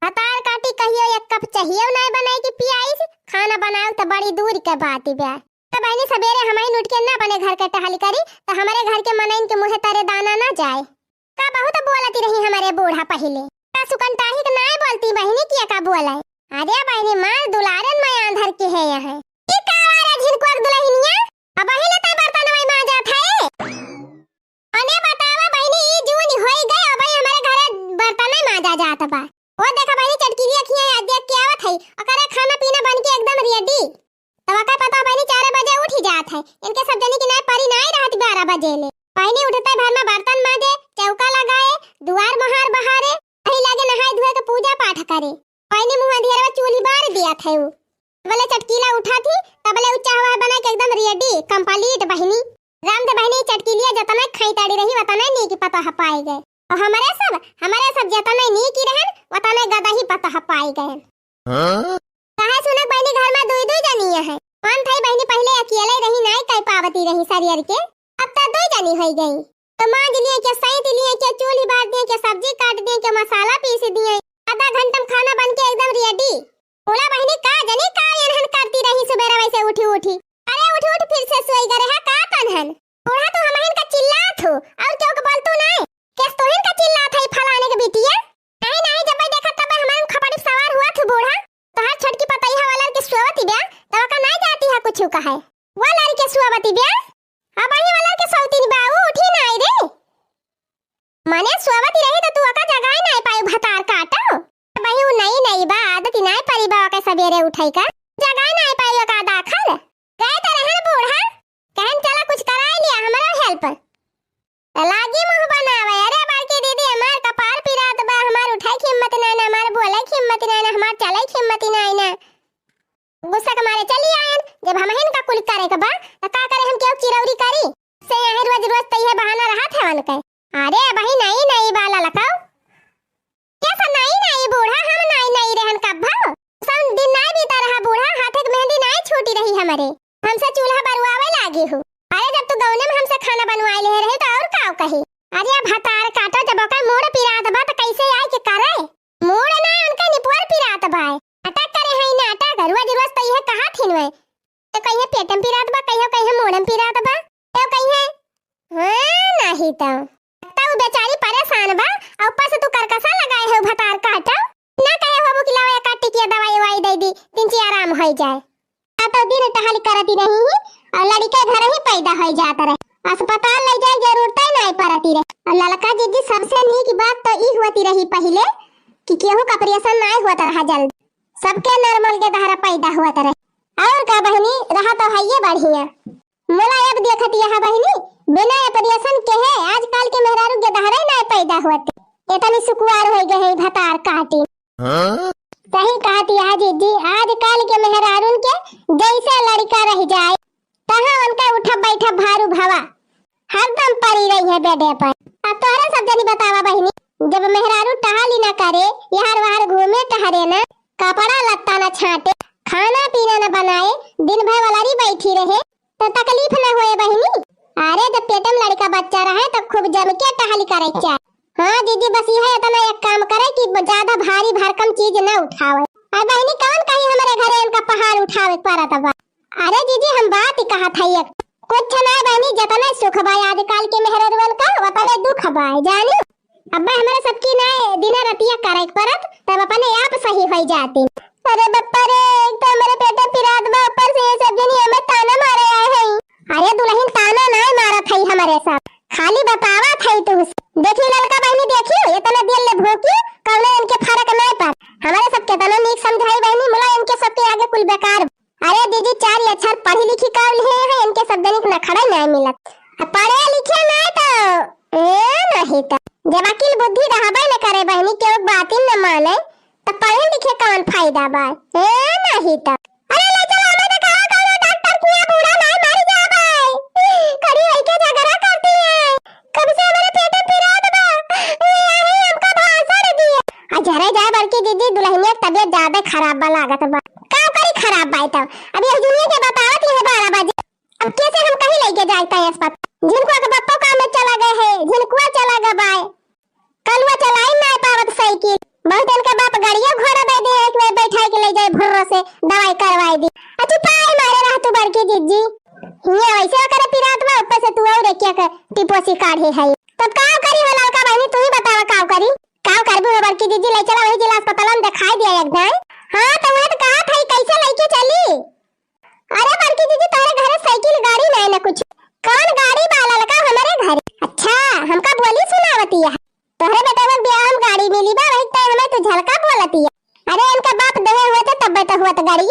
हतार काटी कहियो एक कप चाहिए नहीं बनाई की पियाई खाना बनाओ तो बड़ी दूर के बात बे। तो बहनी सवेरे हमारी उठ के ना बने घर के टहल करी तो हमारे घर के मनइन के मुँह तारे दाना ना जाए। का बहुत बोलती रही हमारे बूढ़ा पहले का सुकंटाही के नहीं बोलती बहनी किया का बोला। अरे बहनी मार दुलारन मैं आंधर के है यहाँ की कावारा झिनको दुल्हनिया अब बहनी ते बर्तन में मांजा था। अने बतावा बहनी ई जून होई गई अब हमारे घर बर्तन में मांजा जात बा। वो देखा बहनी चटकीली अखियां याद देख के आवत है और खाना पीना बन के एकदम रेडी। तब का पता बहनी 4 बजे उठ ही जात है। इनके सब जनी की नहीं परी नहीं रहती 12 बजे ले। बहनी उठते घर में बर्तन मांजे चौका लगाए दुआर बहार बहारे वही लागे नहाए धोए के पूजा पाठ करे। बहनी मुंह अंधेरे में चूल्ही बार दिया था वो बोले चटकीला उठा थी तबले उच्चा हुआ बना के एकदम रेडी कंप्लीट बहनी। राम दे बहनी चटकीलिया जतना खाई ताड़ी रही वतना नहीं की पता पाए गए और हमारे सब जतना नहीं की रहन वतना गदा ही पता पाए गए। कहे सुनक बहनी घर में दुई दुई जनिया है। कौन थई बहनी पहले अकेले रही नहीं कई पावती रही सरियर के अब तो दुई जनी हो गई। तो मांज लिए के सईत लिए के चूल्ही बार दिए के सब्जी काट दिए के मसाला पीस दिए आधा घंटा में खाना बन के एकदम रेडी। बोला बहनी का जनी का एनहन करती रही सुबह वैसे उठी उठी। अरे उठ उठ फिर से सोई गए है का तनहन बूढ़ा तो हमहन का चिल्लात हो और क्यों के बोलतू नहीं केस तोहिन का चिल्लात है फलाने के बिटिया। नहीं नहीं जब मैं देखा तब हमारे खपड़ी सवार हुआ था बूढ़ा तो हर छटकी पतैया वाला के सोवती बे तब का नहीं जाती है कुछ कहे वो लड़की के सोवती बे अब वही वाला के सोवती बा वो उठी नहीं रे माने सोवती रही तो तू का जगह नहीं पाई भतार काटो भाई वो नहीं बा आदत नहीं परी बा के सवेरे उठाई का जगह नहीं पाई का दाखल गए तो रहन बूढ़ा कहन चला कुछ कराई लिया हमारा हेल्प लागी मुंह बनावे। अरे बड़की दीदी हमार कपार पिरात बा हमार उठाई की हिम्मत नहीं ना हमार बोले की हिम्मत नहीं ना हमार चले की हिम्मत नहीं ना। गुस्सा के मारे चली आयन जब हम हिन का कुल करे के बा तो का करे हम क्यों चिरौरी करी से यही रोज रोज तैया बहाना रहा था वन के। अरे भाई नहीं बाला लकाओ कैसा नहीं बूढ़ा हम नहीं रहन कब भाव सब दिन नहीं बीता रहा बूढ़ा हाथ की मेहंदी नहीं छूटी रही हमारे हमसे चूल्हा बरवावे लागी हूँ। अरे जब तू गौने में हमसे खाना बनवाए ले रहे तो और काव कही। अरे भतार काटो जब का मोड़ पिरात बा तो कैसे आए के करे मोड़ ना उनका निपुर पिरात बा अटक करे है ना अटक रोज रोज तो ये कहा थिन वे तो कहिए पेटम पिरात बा कहिए मोड़म पिरात बा तो कहिए हां नहीं तो बेचारी परेशान बा और ऊपर से तू करकसा लगाए है भतार काटो ना कहे हो कि लावे काटी की दवाई वाई दे दी तीन ची आराम हो जाए। आ तो दिन टहल करती रही और लड़का घर ही पैदा हो जाता रहे अस्पताल ले जाए जरूरत ही नहीं पड़ती रहे। और लड़का जी सबसे नीक बात तो ई होती रही पहले कि केहू का ऑपरेशन नहीं होता रहा जल्द सबके नॉर्मल के दहरा पैदा होता रहे। और का बहनी रहा तो है ये बढ़िया मोला अब देखती है बहनी बिना ऑपरेशन के है आजकल के मेहरारू के दहरा नहीं पैदा होते इतनी सुकुआर हो गए भतार काटी। सही कहती है जीजी आजकल के मेहरारू के जैसे लड़का रह जाए तहाँ उनका उठा बैठा भारू भावा हरदम पड़ी रही है बेडे पर। अब तोहरा सब जनी बतावा बहनी जब मेहरारू टहली ना करे यार वार घूमे टहरे ना कपड़ा लत्ता ना छाटे खाना पीना ना बनाए दिन भर वाली बैठी रहे तो तकलीफ ना होए बहनी। अरे जब पेट में लड़का बच्चा रहे तो खूब जम के टहली करे क्या। हाँ दीदी बस यह इतना एक काम करे कि ज्यादा भारी भरकम चीज न उठावे। और बहनी कौन कही हमारे घरे इनका पहाड़ उठावे पड़त बा। अरे दीदी हम बात कहा था एक कुछ ना बहनी जतना सुख बा आजकल के मेहरवन का उतने दुख बा जानी। अब्बा हमारे सबकी ना दिन रतिया करे परत तब अपने आप सही हो जाती। अरे बप्पा रे एक तो हमारे पेटे पिरात बा ऊपर से ये सब जनी हमें ताना मारे आए हैं। अरे दुल्हन ताना ना मारा थई हमारे साथ खाली बतावा थई तू देखी लड़का बहनी देखी इतना दिल ले भूकी कौने इनके फर्क नहीं पर हमारे सब के तना नीक समझाई बहनी मुला इनके सबके आगे कुल बेकार। अरे दीदी चार अक्षर पढ़ी लिखी काबिल है इनके सब जनिक नखड़ा नहीं मिलत पढ़े लिखे नहीं तो नहीं तो जब अकिल बुद्धि रहबे न करे बहनी के बात ही न माने तो पढ़े लिखे कौन फायदा बा नहीं तो। अरे ले चलो हमें तो कहा कौन डॉक्टर किया बूढ़ा नहीं मर जा भाई कड़ी है के झगड़ा करती है कब से हमारे पेटे पिरात बा ये हमका भाषण दिए आ जरा जा बल्कि दीदी दुल्हनिया तबीयत ज्यादा खराब बा लागत बा का करी खराब बा तो अभी दुनिया के बतावत है 12 बजे अब कैसे हम कहीं लेके जाते हैं अस्पताल जिनको के बप्पा काम में चला गए है जिनको चला गया बाय कल वो चलाई नहीं पावत साइकिल बहुत इनका बाप गाड़िया घोड़ा दे दे एक में बैठा के ले जाए भर्रो से दवाई करवाई दी अच्छा पाई मारे रह तू बड़की जीजी ये वैसे करे पिरात में ऊपर से तू और क्या कर टिपोसी काढ़ी है तो का करी हो लड़का बहनी तू ही बतावा का करी का करबू बड़की जीजी ले चला वही जिला अस्पताल में दिखाई दिया एक दिन। हां तो वो तो कहा था कैसे लेके चली। अरे बड़की जीजी तुम्हारे घर साइकिल गाड़ी नहीं ना कुछ कौन गाड़ी वाला लड़का हमारे घर अच्छा हमका बोली सुनावती है तोहरे बेटा में ब्याह हम गाड़ी मिली बा वही टाइम में तू झलका बोलती है। अरे इनका बाप दहे हुए थे तब बेटा हुआ तो गाड़ी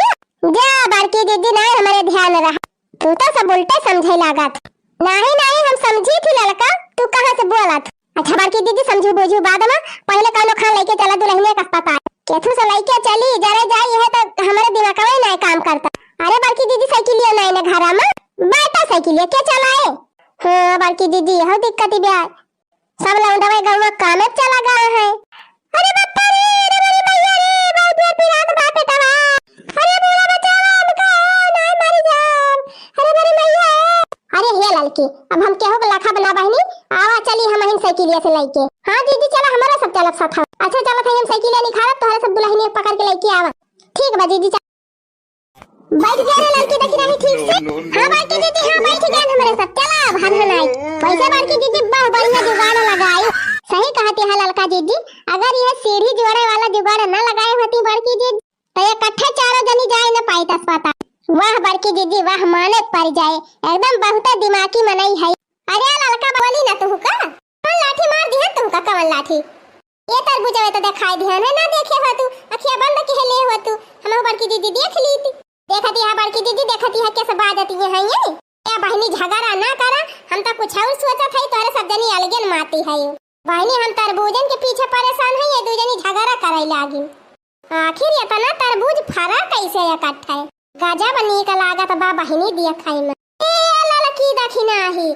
जा बड़की दीदी ना हमारे ध्यान रहा तू तो सब उल्टे समझे लगा था। नहीं नहीं हम समझी थी लड़का तू कहां से बोला था। अच्छा बड़की दीदी समझू बुझू बाद में पहले कौनो खान लेके चला दुल्हनिया का अस्पताल केथू से लेके चली जरे जाई है तो हमारे दिमाग में नहीं काम करता। अरे बड़की दीदी साइकिल लिया नहीं ना घर में बेटा साइकिल के चलाए। हां बड़की दीदी हो दिक्कत ही ब्याह सब लौंडा गांव में काम में चला गया है। अरे बप्पा रे अरे मेरी मैया रे बहुत दूर पिरात बाटे तवा अरे बोला बचावा हमका ना मर जान अरे मेरी मैया अरे हे लड़की अब हम केहू के लाखा बना बहनी आवा चली हम हिन साइकिलिया से लेके। हां दीदी चला हमारा सब चलत साथ अच्छा चलत है हम साइकिलिया निखारत तोहरा सब दुल्हनिया पकड़ के लेके आवा ठीक बा दीदी बैठ जा रे लड़की देखी नहीं ठीक से। हां बड़की दीदी हां बैठ गए हमारे साथ चला भागना नहीं वैसे बड़की दीदी बहुत बढ़िया जुगाड़ लगाई सही कहती है लड़का दीदी अगर यह सीढ़ी जोड़े वाला जुगाड़ न लगाए होती बड़की दीदी तो ये इकट्ठे चारों जनी जाए न पाई अस्पताल। वाह बड़की दीदी वाह माने पड़ जाए एकदम बहुत दिमागी मनई है। अरे लड़का बोली ना तू का कौन लाठी मार दी है तू का कौन लाठी ये तरबूज में तो दिखाई ध्यान है ना देखे हो तू अखियां बंद के ले हो तू हम बड़की दीदी देख ली थी देखती है बड़की दीदी देखती है कैसे बात आती है ये क्या बहनी झगड़ा ना करा हम तो कुछ और सोचा था तोरे सब जनी अलगन माती है बहनी हम तरबूजन के पीछे परेशान है ये दो जनी झगड़ा करे लागी आखिर ये तना तरबूज फरा कैसे इकट्ठा है गजब निक लागत बा बहनी दिया खाई में ए लड़की दखिना ही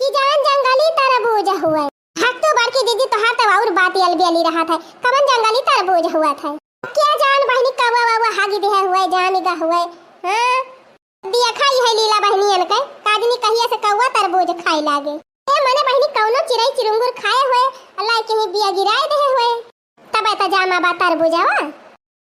कि जान जंगली तरबूज हुआ हक तो बड़की दीदी तो हर तो और बात अलबेली रहा था कवन जंगली तरबूज हुआ था क्या जान बहनी कवा वा हागी दे हुए जान गा हुए हां दिया खाई है लीला बहनियन के कादनी कहिया से कौवा तरबूज खाई लागे ए मने बहनी कौनो चिड़ै चिरुंगुर खाए हुए अल्लाह के ही बिया गिराए दे हुए तब त जामा बा तरबूजवा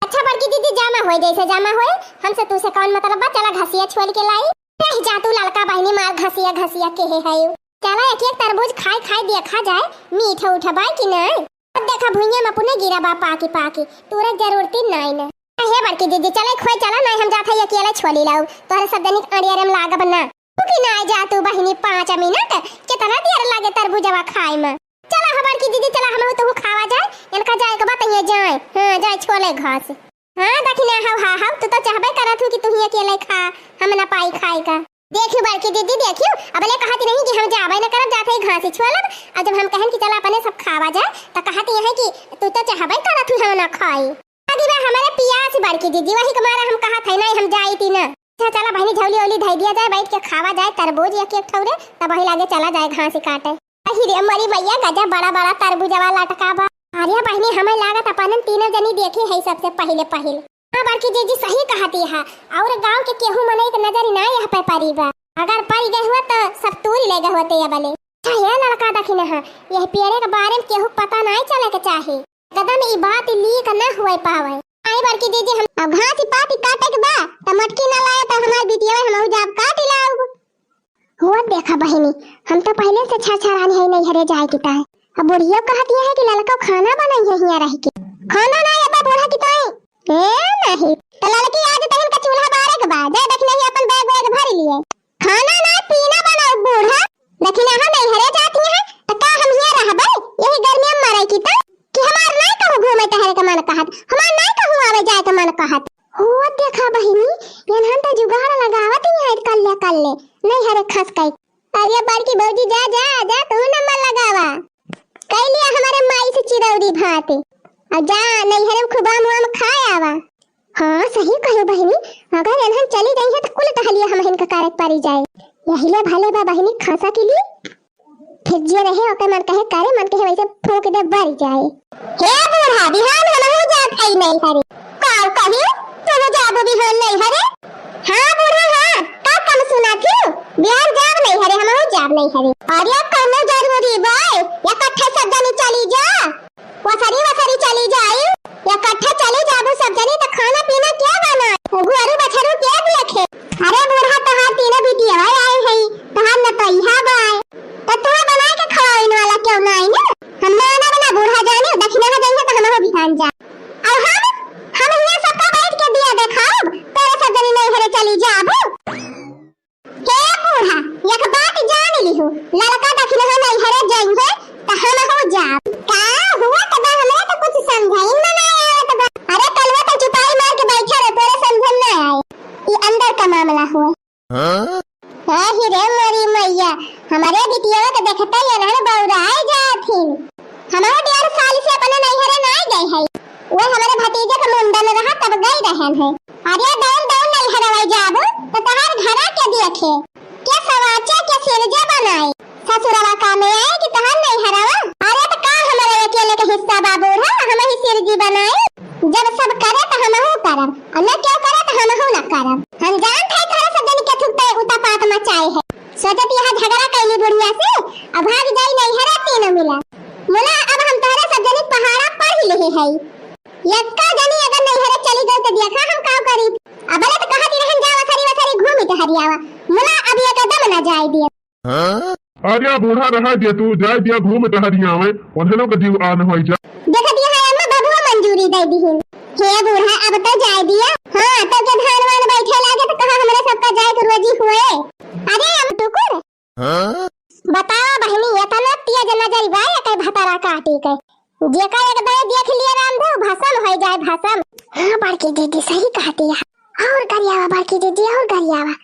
अच्छा बड़की दीदी जामा होए जैसे जामा होए हमसे तू से कौन मतलब बा चला घसिया छोड़ के लाई रह जा तू लड़का बहनी मार घसिया घसिया के है चला एक एक तरबूज खाई खाई देखा जाए मीठा उठबाई कि नहीं अब देखा भुइया में पुने गिरा बा पाकी तोरे जरूरत नहीं ना हे बड़की दीदी चले खोए चला नहीं हम जाते अकेले छोड़ी लाऊ तोरे सब दनिक अड़ियरम लाग बना तू की ना जा तू बहनी 5 मिनट कितना देर लागे तरबूजवा खाए में चला हम बड़की दीदी चला हम तो खावा जाए इनका जाए के बात ये जाए हां जाए छोले घास हां दखिना हां तू तो चाहबे करत हूं कि तू ही अकेले खा हम ना पाई खाए का देखियो बड़की दीदी देखियो अबले कहती नहीं कि हम जाबे न करब जाते ही घास छोलब और जब हम कहन कि चला अपने सब खावा जाए तो कहती है कि तू तो चाहबे करत हूं हम ना खाई आदि बा हमारे पियास बड़की दीदी वही के मारा हम कहा था नहीं हम जाई थी ना अच्छा चला बहनी झौली ओली धई दिया जाए बैठ के खावा जाए तरबूज एक एक ठौरे तब वही लागे चला जाए घास काटे अही रे मरी भैया गजब बड़ा बड़ा तरबूजवा लटका बा अरे बहनी हमें लागत अपन तीनों जनी देखे है सबसे पहले हां बड़की दीदी सही कहती है और गांव के केहू मने के नजर ना यहां पे पड़ी बा अगर पड़ी गए हुआ तो सब तूरी ले गए होते ये वाले अच्छा ये लड़का दखिना है यह पेड़े के बारे में केहू पता नहीं चले के चाहे कदम ई बात लीक न हुए पावे। आई बार की दीदी हम अब घास पाती काटे के बा त मटकी न लाए त हमार बिटिया हम जाब काट लाऊ। हुआ देखा बहिनी हम तो पहले से छछरानी है नहीं हरे जाए की ताए। अब बुढ़िया कहती है कि लड़का खाना बनाई है यहाँ रह के। खाना ना अब बूढ़ा की ताए ए नहीं त लड़की आज तहन का चूल्हा बारे के बा जा देख नहीं अपन बैग बैग भर लिए। खाना ना पीना बनाओ बूढ़ा लेकिन हम नहीं हरे जाती है त का हम यहाँ रहबे यही गर्मी में मरे की त कि हमार नहीं कहू घूमे टहरे के मन कहत हमार नहीं कहू आवे जाए के मन कहत। हो देखा बहिनी यनहन त जुगाड़ लगावत ही है कल्ले नहीं हरे खस कई। अरे बड़की भौजी जा जा जा तू नंबर लगावा कई लिया हमारे माई से चिरौरी भात और जा नहीं हरे खुबा मुआ में खाए आवा। हाँ सही कहो बहिनी अगर यनहन चली गई है तो कुल टहलिया हम इनका कारक पारी जाए यही ले भले बा बहिनी खासा के लिए फिर जे रहे ओके मन कहे करे मन कहे वैसे फूक दे भर जाए। हे बूढ़ा बिहान हम हो जात आई नहीं हरे काव कही तुम जाबो बिहान नहीं हरे। हां बूढ़ा हां का कम सुना क्यों बिहान जाब नहीं हरे हम हो जाब नहीं हरे। अरे कम जरूरी बाय या कट्ठे सब जनी चली जा वसरी चली जाई या कट्ठे चली जाबो सब जनी तो खाना पीना क्या बना गुआरू बछरू के देखे। अरे बूढ़ा तहार तीनों बिटिया आए है तहार न तो इहा बाय तो तू बना के खवाइन वाला क्यों ना आई ना हम ना बना बूढ़ा जाने दक्षिणा में जाइए तो हम हो बिहान जा और हम यहाँ सबका बैठ के दिया देखाओ तेरे सब जनी नहीं हरे चली जाबो। हे बूढ़ा एक बात जान ली हूं लड़का दक्षिणा में नहीं हरे जाई है तो हम हो जाब का हुआ तो हमें तो कुछ समझाई ना आया तो अरे कलवा तो चुपाई मार के बैठा रहे तेरे समझ ना आए ये अंदर का मामला हुआ। हां ही रे मेरी मैया हमारे बिटिया तो देखता ही ना बौराई जाथी हमारे 1.5 साल से अपने नहीं हरे ना गए है वो हमारे भतीजे का मुंडन रहा तब गई रहन है। अरे दौन नहीं हरवाई जाबो तो तहार घरा के देखे क्या सवाचा क्या सिरजा बनाई ससुरवा का में आए कि तहार नहीं हरवा। अरे तो का हमारे अकेले का हिस्सा बाबू है हम ही सिरजी बनाई जब सब करे तो हम हो करब और न क्यों करे तो हम हो न करब। हम जान थे थोड़ा सब दिन के थुकते उतापात मचाए है सोचत यहां झगड़ा कैली बुढ़िया से अब भाग जाई नहीं हरा तीनों मिला मोला अब हम तोरे सब जनी पहाड़ा पर ही ले है यक्का जनी अगर नहीं हरे चली गई तो देखा हम का करी अब तो कहती रहन जावा वसरी घूमी तो हरियावा मोला अब ये कदम ना जाए दिए। अरे बूढ़ा रहा दिया तू जाए दिया घूम टहरिया में ओहनो के जीव आन होई जा देख दिया है अम्मा बबुआ मंजूरी दे दी है। हे बूढ़ा अब तो जाए दिया हां तो के धानवान बैठे लागे तो कहा हमरे सबका जाए के रोजी हुए। अरे हम टुकुर बताओ बहनी ये तना तिया जना जरी बाय के भतारा काटी के जे का एक बार देख लिया रामदेव भसम हो जाए भसम। हां बड़की दीदी सही कहती है और गरियावा बड़की दीदी और गरियावा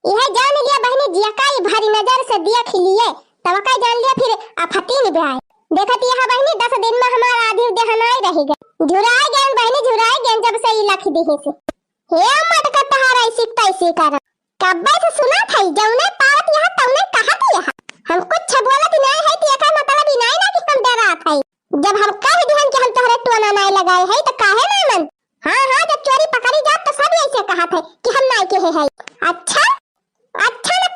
यह जान लिया बहनी जिया का भारी नजर से देख लिए तब का जान लिया फिर आफती में आए देखती है बहनी 10 दिन में हमारा आधी देहनाई रह गए झुराए गए बहनी झुराए गए जब से ई लख दी से। हे मत का तहारा ऐसी कर कब्बे से सुना था जौने पावत यहां तौने कहा थी हम कुछ बोलत नहीं है कि एका मतलब ही नहीं ना कि हम डरा था जब हम कह दिहन कि हम तोहरे टोना नहीं लगाए है तो काहे ना मन। हां जब चोरी पकड़ी जात तो सब ऐसे कहा थे कि हम नहीं के है अच्छा न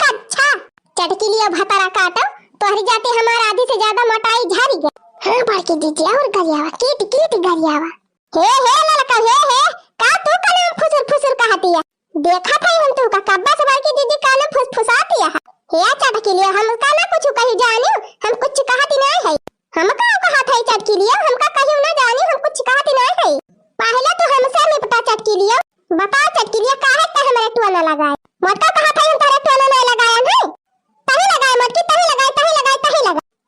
अच्छा चटकी लिया भतारा काटो तोहरी जाते हमारा आधी से ज्यादा मोटाई झाड़ी गई। हां बड़की दीदी और गरियावा कीट गरियावा हे ललका हे का तू कलम फुसुर कहती है देखा था हम तू का कब्बा से बड़की दीदी कलम फुसफुसाती है। हे चटकी लिया हम का ना कुछ कही जानियो हम कुछ कहती नहीं है हम का कहा था चटकी लिया हम का कहियो ना जानियो हम कुछ कहती नहीं है। पहले तो हमसे निपटा चटकी लिया बता चटकी लिया काहे का हमारे टोना लगाए मोटा कहा था हम तारे टोना नहीं लगाया नहीं तही लगाए मटकी तही लगाए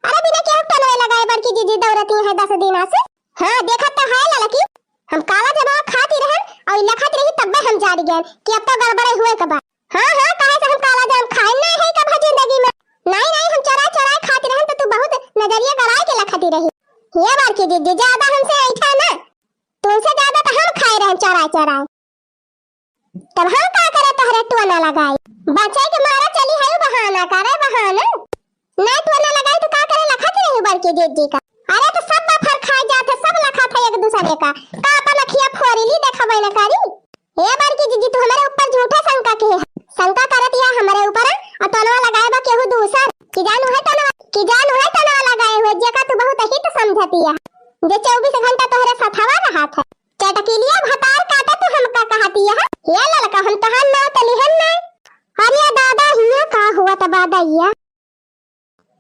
अरे बिना क्यों टोना लगाए बड़की दीदी दौड़ती है 10 दिन से। हां देखत तो है लड़की हम काला जमा खाती रहन और लखत रही तब हम जाड़ गए कि अब तो गड़बड़े हुए के बाद। हां काहे से हम काला जाम खाए नहीं है कब जिंदगी में नहीं हम चोरा खाती रहन तो तू बहुत नजरिया गड़ाए के लखती रही। ये बड़की दीदी ज्यादा हमसे ऐठा ना तुमसे ज्यादा तो हम खाए रहे चोरा तब हम का करे तोहरे टोना लगाई बच्चे के मारा चली है बहाना करे बहाना नहीं टोना लगाई तो का करे लखत रही बड़की दीदी का। अरे तो सब बफर खा जाते सब लखा था एक दूसरे का अपन अखिया फोड़ीली देखबे न करी। हे बड़की दीदी तू हमारे ऊपर झूठा शंका के शंका करत या हमारे ऊपर और टोना लगाए बा केहू दूसर कि जानू है टोना लगाए हुए जेका तू बहुत ही तो समझती है जे 24 घंटा तोहरे सथवा रहा था। चटकीलिया भतार काटा तो हमका कहती है ये लड़का हम तहां ना तलिहन ना। अरे दादा हिया का हुआ त बादैया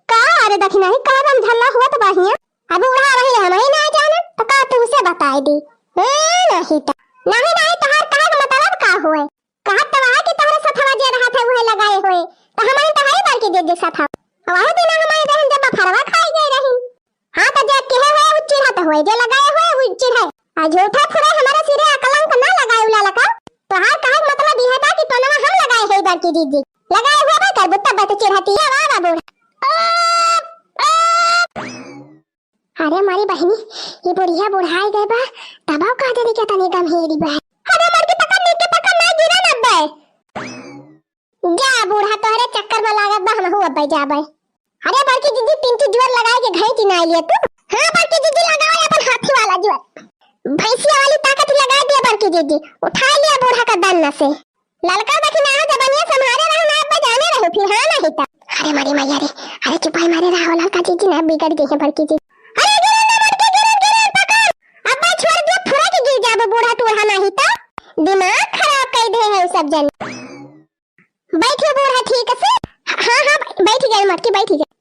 का अरे दखना ही का रम झल्ला हुआ त बाहिया अब उड़ा रही हम ही ना जाने तो का तू उसे बताई दी नहीं त नहीं तहार का मतलब का हुए कहत तो है कि तोहरे सथवा जे रहा था वह लगाए हुए तो हमारे तहाई बार के दे सथा वह दिन हमारे बहन जब फरवा खाई गई रही। हां तो जे कहे हुए उच्ची रहत हुए जे लगाए हुए उच्ची है आ झूठा फुरा हमारे सिरे कलंक ना लगाए उला लगा तो हां का मतलब यह था कि तोनवा हम लगाए है बार की दीदी लगाए हुए बा कर बुत्ता बात चिढ़ती है वाह बाबू। अरे हमारी बहनी ये बुढ़िया बुढ़ाई गए बा तबाव का दे क्या तनी गंभीरी बा अरे मर के पकड़ नहीं के पकड़ ना गिरा ना बे जा बूढ़ा तोहरे चक्कर में लागत बा हम हुआ बे जा बे। अरे बड़की दीदी पिंकी जोर लगाए के घई की ना लिए तू। हां बड़की दीदी लगाओ अपन हाथी वाला जोर भैंसिया वाली ताकत लगा दिया बड़की दीदी उठा लिया बूढ़ा का दन्ना से ललका दखना है जब बनिया संभाले रहो ना अब जाने रहो फिर हां नहीं था। अरे मारी मैया रे अरे चुपाई मारे रहो ललका दीदी ना बिगड़ गई है बड़की दीदी। अरे गिरन पकड़ अब मैं छोड़ दिया फुरा के गिर जाबो बूढ़ा टूढ़ा नहीं था दिमाग खराब कर दे है सब जन। बैठो बूढ़ा ठीक से हां बैठ गए मटकी बैठ गए।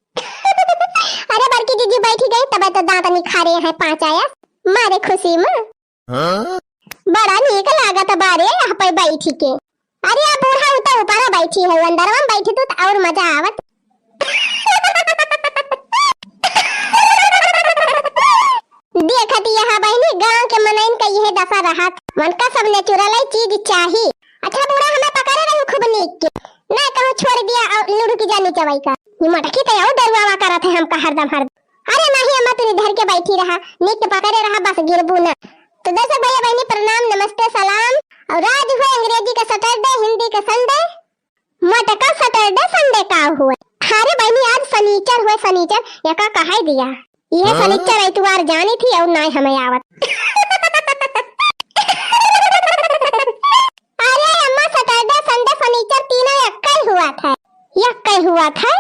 अरे बड़की दीदी बैठ गई तब तो दांत निखारे हैं 5 आया मारे खुशी में बड़ा नीक लागत बारे यहाँ पे बैठी के। अरे आ बूढ़ा उतर ऊपर बैठी है अंदर में बैठी तो और मजा आवत। देखती यहाँ बहनी गांव के मनइन का यह दशा रहा मन का सब नेचुरल चीज चाहिए। अच्छा बूढ़ा हमें पकड़े रहे खूब नीक के ना कहूँ छोड़ दिया और लुढ़ की जानी चवाई का ये मटकी तो और दरवावा करा थे हमका हरदम। अरे नहीं अम्मा तू इधर के बैठी रहा नीक के पकड़े रहा बस गिरबू ना। तो दर्शक भैया बहनी प्रणाम नमस्ते सलाम। और आज हुए अंग्रेजी का सैटरडे हिंदी का संडे मटका सैटरडे संडे का हुआ। अरे बहनी आज शनिचर हुए शनिचर यका कहा दिया यह शनिचर इतवार जानी थी और ना हमें आवत। अरे अम्मा सैटरडे संडे शनिचर तीनों यक्का हुआ था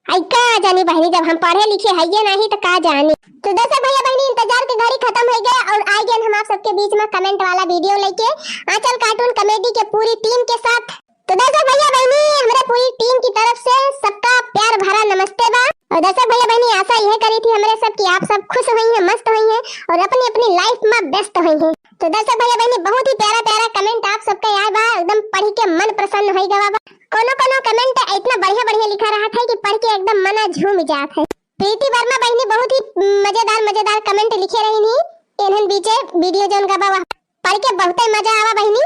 आई का जानी बहनी जब हम पढ़े लिखे है ये नहीं तो का जानी। तो दर्शक भैया बहनी इंतजार की घड़ी खत्म हो गया और आ गए हम आप सबके बीच में कमेंट वाला वीडियो लेके आंचल कार्टून कॉमेडी के पूरी टीम के साथ। तो दर्शक भैया बहनी हमारे पूरी टीम की तरफ से सबका प्यार भरा नमस्ते बा। और दर्शक भैया बहनी आशा यह करी थी हमारे सब की आप सब खुश हुई हैं मस्त हुई हैं और अपनी अपनी लाइफ में व्यस्त हुई हैं। तो दर्शक भैया बहनी बहुत ही प्यारा प्यारा कमेंट आप सबका यार बा एकदम पढ़ के मन प्रसन्न हो गया बा। कोनो कमेंट इतना बढ़िया बढ़िया लिखा रहा था कि पढ़ के एकदम मना झूम जात है। प्रीति वर्मा बहनी बहुत ही मजेदार कमेंट लिखे रही थी इन्हन बीचे वीडियो जोन का बा पढ़ के बहुत ही मजा आवा बहनी।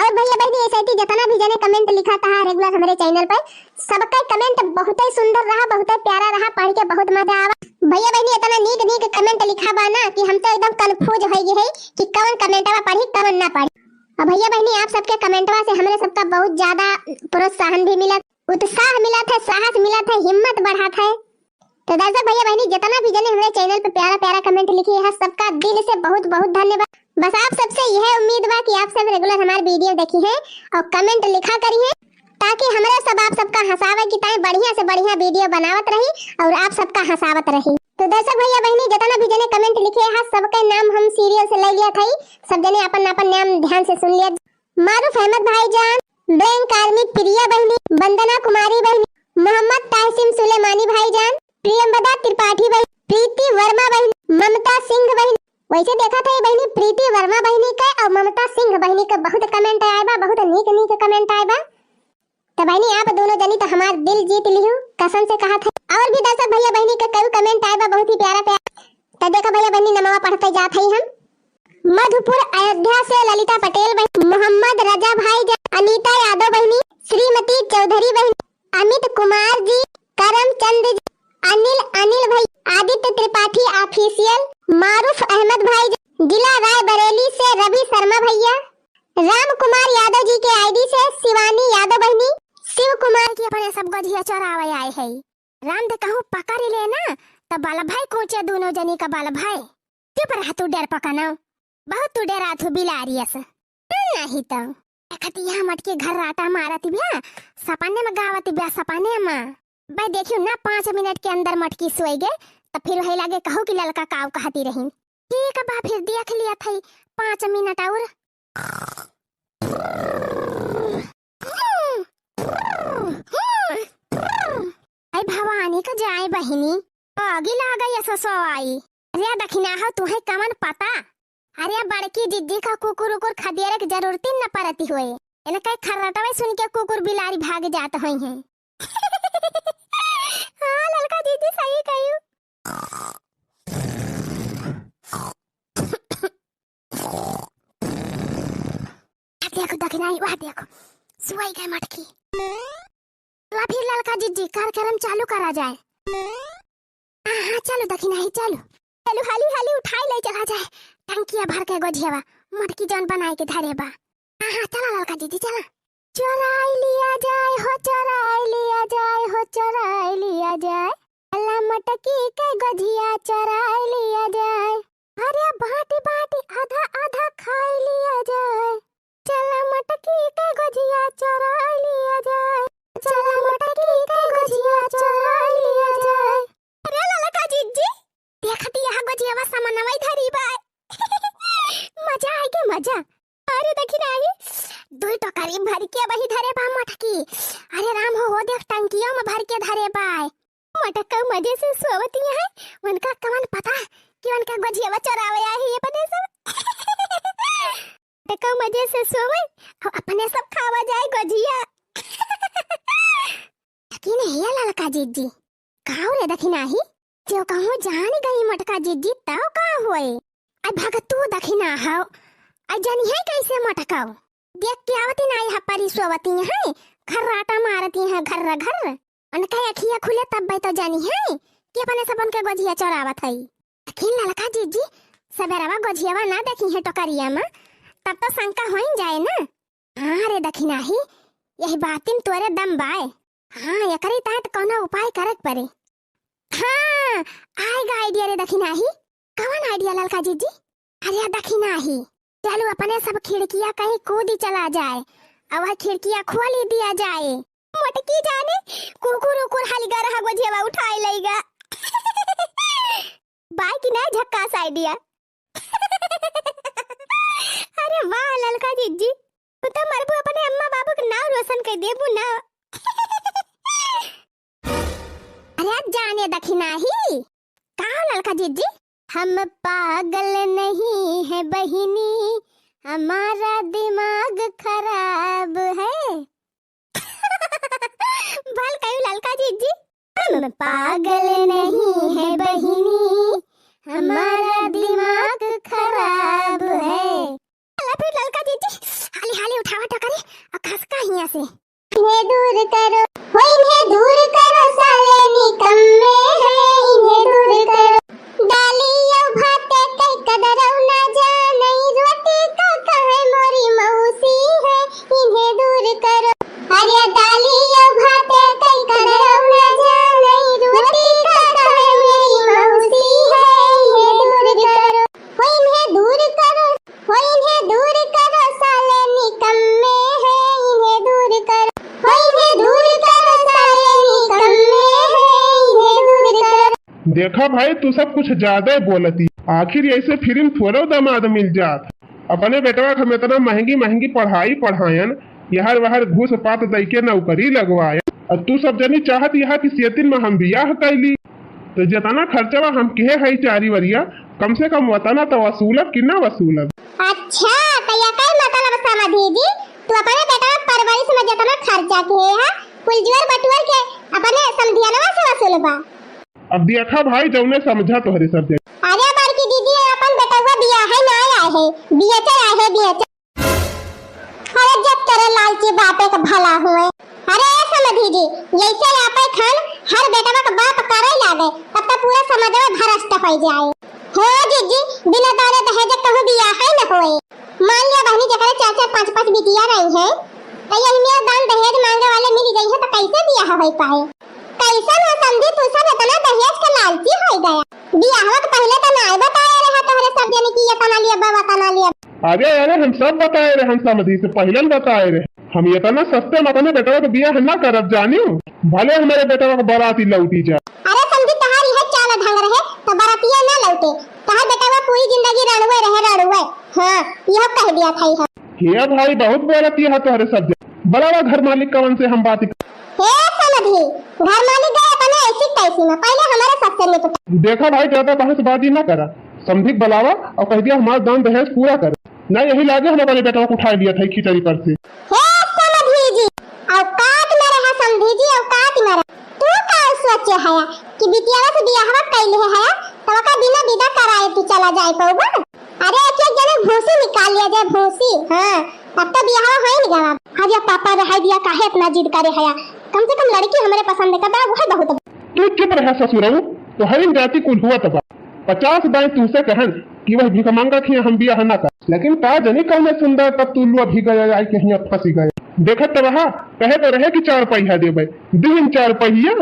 और भैया बहनी ऐसे ही जितना भी जने कमेंट लिखा था रेगुलर हमारे चैनल पर सबका कमेंट बहुत ही सुंदर रहा बहुत ही प्यारा रहा पढ़ के बहुत मजा आवा। भैया बहनी इतना नीक कमेंट लिखा बा ना कि हम तो एकदम कंफ्यूज हो गए है कि कौन कमेंटवा पढ़ी कौन ना पढ़ी। अब भैया बहनी आप सबके कमेंटवा से हमारे सबका बहुत ज्यादा प्रोत्साहन भी मिला उत्साह मिला था साहस मिला था हिम्मत बढ़ा था। तो दर्शक भैया बहनी जितना भी जने हमारे चैनल पे प्यारा प्यारा कमेंट लिखे है सबका दिल से बहुत बहुत धन्यवाद। बस आप सबसे यह उम्मीद बा कि आप सब रेगुलर हमारे वीडियो देखी है और कमेंट लिखा करिए ताकि हमारे सब आप सबका हंसावे की टाइम बढ़िया से बढ़िया वीडियो बनावत रही और आप सबका हंसावत रही। तो दर्शक भैया बहनी जितना भी जने कमेंट लिखे है सबका नाम हम सीरियल से ले लिया था सब जने अपन अपन नाम ध्यान से सुन लिया। मारूफ अहमद भाईजान बैंक आर्मी प्रिया बहनी वंदना कुमारी बहनी मोहम्मद ताहसीम सुलेमानी भाईजान प्रियंवदा त्रिपाठी बहनी प्रीति वर्मा बहनी ममता सिंह बहनी। वैसे देखा था ये बहनी प्रीति वर्मा बहनी का और ममता सिंह बहनी का बहुत कमेंट आया बा बहुत नीक कमेंट आया बा। तो बहनी आप दोनों जनी तो हमारा दिल जीत लियो कसम से कहा था। और भी दर्शक भैया बहनी का कई कमेंट आया बा बहुत ही प्यारा प्यारा। तो देखो भैया बहनी नमवा पढ़ते जात है हम मधुपुर अयोध्या से ललिता पटेल बहनी मोहम्मद रजा भाई अनीता यादव बहनी श्रीमती चौधरी बहनी अमित कुमार जी करमचंद जी अनिल भाई आदित्य त्रिपाठी ऑफिशियल मारूफ अहमद भाई जिला राय बरेली से रवि शर्मा भैया राम कुमार यादव जी के आईडी से शिवानी यादव बहनी शिव कुमार की अपने सब गधिया चौरावे आए है राम दे कहूँ पकड़ ले ना तब बाला भाई कोचे दोनों जनी का बाला भाई ते पर हाथू डर पकाना बहुत तू डरा थू बिलारियस नहीं तो एकती यहाँ मटके घर राता मारती बिया सपने में गावती बिया सपने में भाई देखियो ना 5 मिनट के अंदर मटकी सोई गए तब फिर वही लागे कहूँ कि ललका काव कहती रही ठीक है बा, फिर देख लिया था 5 मिनट और। आई भवानी का जाए बहिनी, आगे लागा या ससो आई। अरे दखिना हो तुम्हें कमन पता? अरे बड़की जिद्दी का कुकुर उकुर खदेरे की जरूरत न पड़ती हुए, इन्हें कई खर्राटा सुन के कुकुर बिलारी भाग जाते हुए हैं। हाँ लड़का दीदी सही कही। देखो दखिना वह देखो सुई गए मटकी। तो फिर लड़का जीजी कार्यक्रम चालू करा जाए। हाँ चलो दखिना ही चलो चलो हाली हाली उठाई ले चला जाए। टंकिया भर के गोझियावा मटकी जौन बनाए के धरे बा। हाँ चला लड़का जीजी चला। चोराई लिया जाए हो चोराई लिया जाए हो चोराई लिया जाए, अल्लाह मटकी के गोझिया चोराई लिया जाए। अरे बाटी बाटी आधा आधा खाई लिया जाए, चला मटकी के गोझिया चोराई लिया जाए, चला मटकी के गोझिया चोराई लिया जाए। अरे लड़का जीजी देखती यहाँ गोझिया सामानवा धरी बा। मजा आई के मजा। अरे देखी आई 2 टोकरी भर के वही धरे बा मटकी। अरे राम हो देख टंकियों में भर के धरे बा। मटका मजे से सोवती है, उनका कवन पता कि उनका गोझिया चोरावे आई है अपने सब। टका मजे से सोवे अपने सब खावा जाए गोझिया। लेकिन ये लड़का जीजी काऊ रे दखिना ही जो कहूँ जान गई मटका जीजी तब का हुए। आई भगत तू दखिना हो आई जानी है कैसे मटकाओ देख के आवती ना यहाँ परी सोवती है, खर्राटा मारती है घर घर। उनका अखिया खुले तब तो जानी है कि अपने सब उनके गोझिया चोरावत है। लेकिन लड़का जीजी सवेरवा गोझियावा ना देखी है टोकरिया में तब तो शंका हो ही जाए ना। हाँ रे दखिना ही यही बातिन तोरे दम बाए। हाँ ये करी तात कौन उपाय करक पड़े। हाँ आएगा आइडिया रे दखिना ही। कौन आइडिया लड़का जीजी? अरे दखिना ही चलो अपने सब खिड़कियां कहीं कूदी चला जाए और वह खिड़कियां खोल ही दिया जाए। मटकी जाने कुकुर उकुर हलगा रहा गोझिया उठाई लेगा। बाइक ना झक्कास आइडिया। अरे वाह लड़का जीजी तू तो मरबू अपने अम्मा बाबू के नाम रोशन कर देबू ना। अरे जाने दखिना ही कहा लड़का जीजी हम पागल नहीं है बहिनी, हमारा दिमाग खराब है। भल कहीं लड़का जीजी हम पागल नहीं है बहिनी, हमारा दिमाग खराब है। फिर लड़का जीजी हाली हाली उठावा टकरी और खसका हिया से इन्हें दूर करो हो इन्हें दूर करो साले निकम्मे हैं इन्हें दूर करो। डालिया भाते कई कदरौ ना जाने रोटी का कहे मोरी मौसी है इन्हें दूर करो। अरे डालिया भाते कई कदरौ ना जाने रोटी का कहे मेरी मौसी है इन्हें दूर करो हो इन्हें दूर करो हो इन्हें दूर करो साले निकम्मे हैं इन्हें दूर करो हो इन्हें दूर करो साले निकम्मे हैं इन्हें दूर करो। देखा भाई तू सब कुछ ज्यादा ही बोलती। आखिर ऐसे फिल्म थोड़ो दामाद मिल जात। अपने बेटवा हम इतना महंगी महंगी पढ़ाई पढ़ायन यहर वहर घूस पात दई के नौकरी लगवाए और तू सब जनी चाहत यहाँ की सेतिन में हम बियाह कैली तो जितना खर्चवा हम कहे है 4 वरिया कम से कम वतना तो वसूलब कि ना वसूलब। अच्छा तो ये कई मतलब समझी जी तू अपने बेटा परवरिश में जितना खर्चा किए है कुल जोर बटुअर के अपने समधियानवा से वसूलबा। अब देखा भाई जौने समझा तोहरे सब जगह। अरे बड़की दीदी अपन बेटवा बिया है ना आए है बियाचे आए है बियाचे। अरे जब तेरे लालची बापे का भला हुए। अरे समझी जी जैसे आपे खान हर बेटवा का बाप करे लागे तब तक पूरा समाजवा भ्रष्ट हो जाए। हो जीजी बिना दारे दहेज कहूं बिया है न होए। मान लिया बहनी जकरे 4-4 5-5 बिटिया रही है तो यही में दान दहेज मांगे वाले मिल गई है तो कैसे बिया हो पाए। कैसा ना समझी तू सब इतना दहेज का लालची हो गया। बियाह के पहले तो ना बताया रहा तोहरे सब जने की ये तना लिया बाबा तना लिया। अरे हम सब बताए रहे हम समझी से पहले बताए रहे हम ये तना सस्ते में अपने बेटवा के बियाह ना करब जानियो भले हमारे बेटवा के बाराती लौटी जाए। अरे समझी तहारी है चाल ढंग रहे तो बरातिया ना लौटे कहा बेटा वो पूरी जिंदगी रणुए रहे रणुए। हाँ यह कह दिया था ही। हे भाई बहुत बोलती है तुम्हारे सब बड़ा घर मालिक कवन से हम बात हे समझी घर मालिक गए अपने ऐसी तैसी में पहले हमारे सबसे निपटा। देखा भाई ज्यादा बहसबाजी ना करा समझी बलावा और कह दिया हमारा दान दहेज पूरा कर ना यही लागे हम अपने बेटा को उठा लिया था खिचड़ी पर से। हे समझी जी औकात में रहा समझी जी औकात में रहा। तू का सोचे है कि बिटियावा से बियाहवा कैले है तो का बिना विदा कराए तू चला जाए पौबा। अरे एक एक जने भूसी निकाल लिया जाए भूसी। हां तब तो बियाह है नहीं गवा। आज या पापा रहा दिया काहे इतना जिद करे है कम से कम लड़की हमारे पसंद का वो है बहुत। तू चुप रह ससुरऊ तो हर जाति कुल हुआ तब 50 बाई तुमसे कहन कि वह भिख मांगा थी हम बियाह ना कर लेकिन का जनी कहने सुंदर तब तू लुआ भी गया आई कहीं फंसी गए। देखत तो रहा कहे तो रहे कि 4 पहिया देबे दिन 4 पहिया।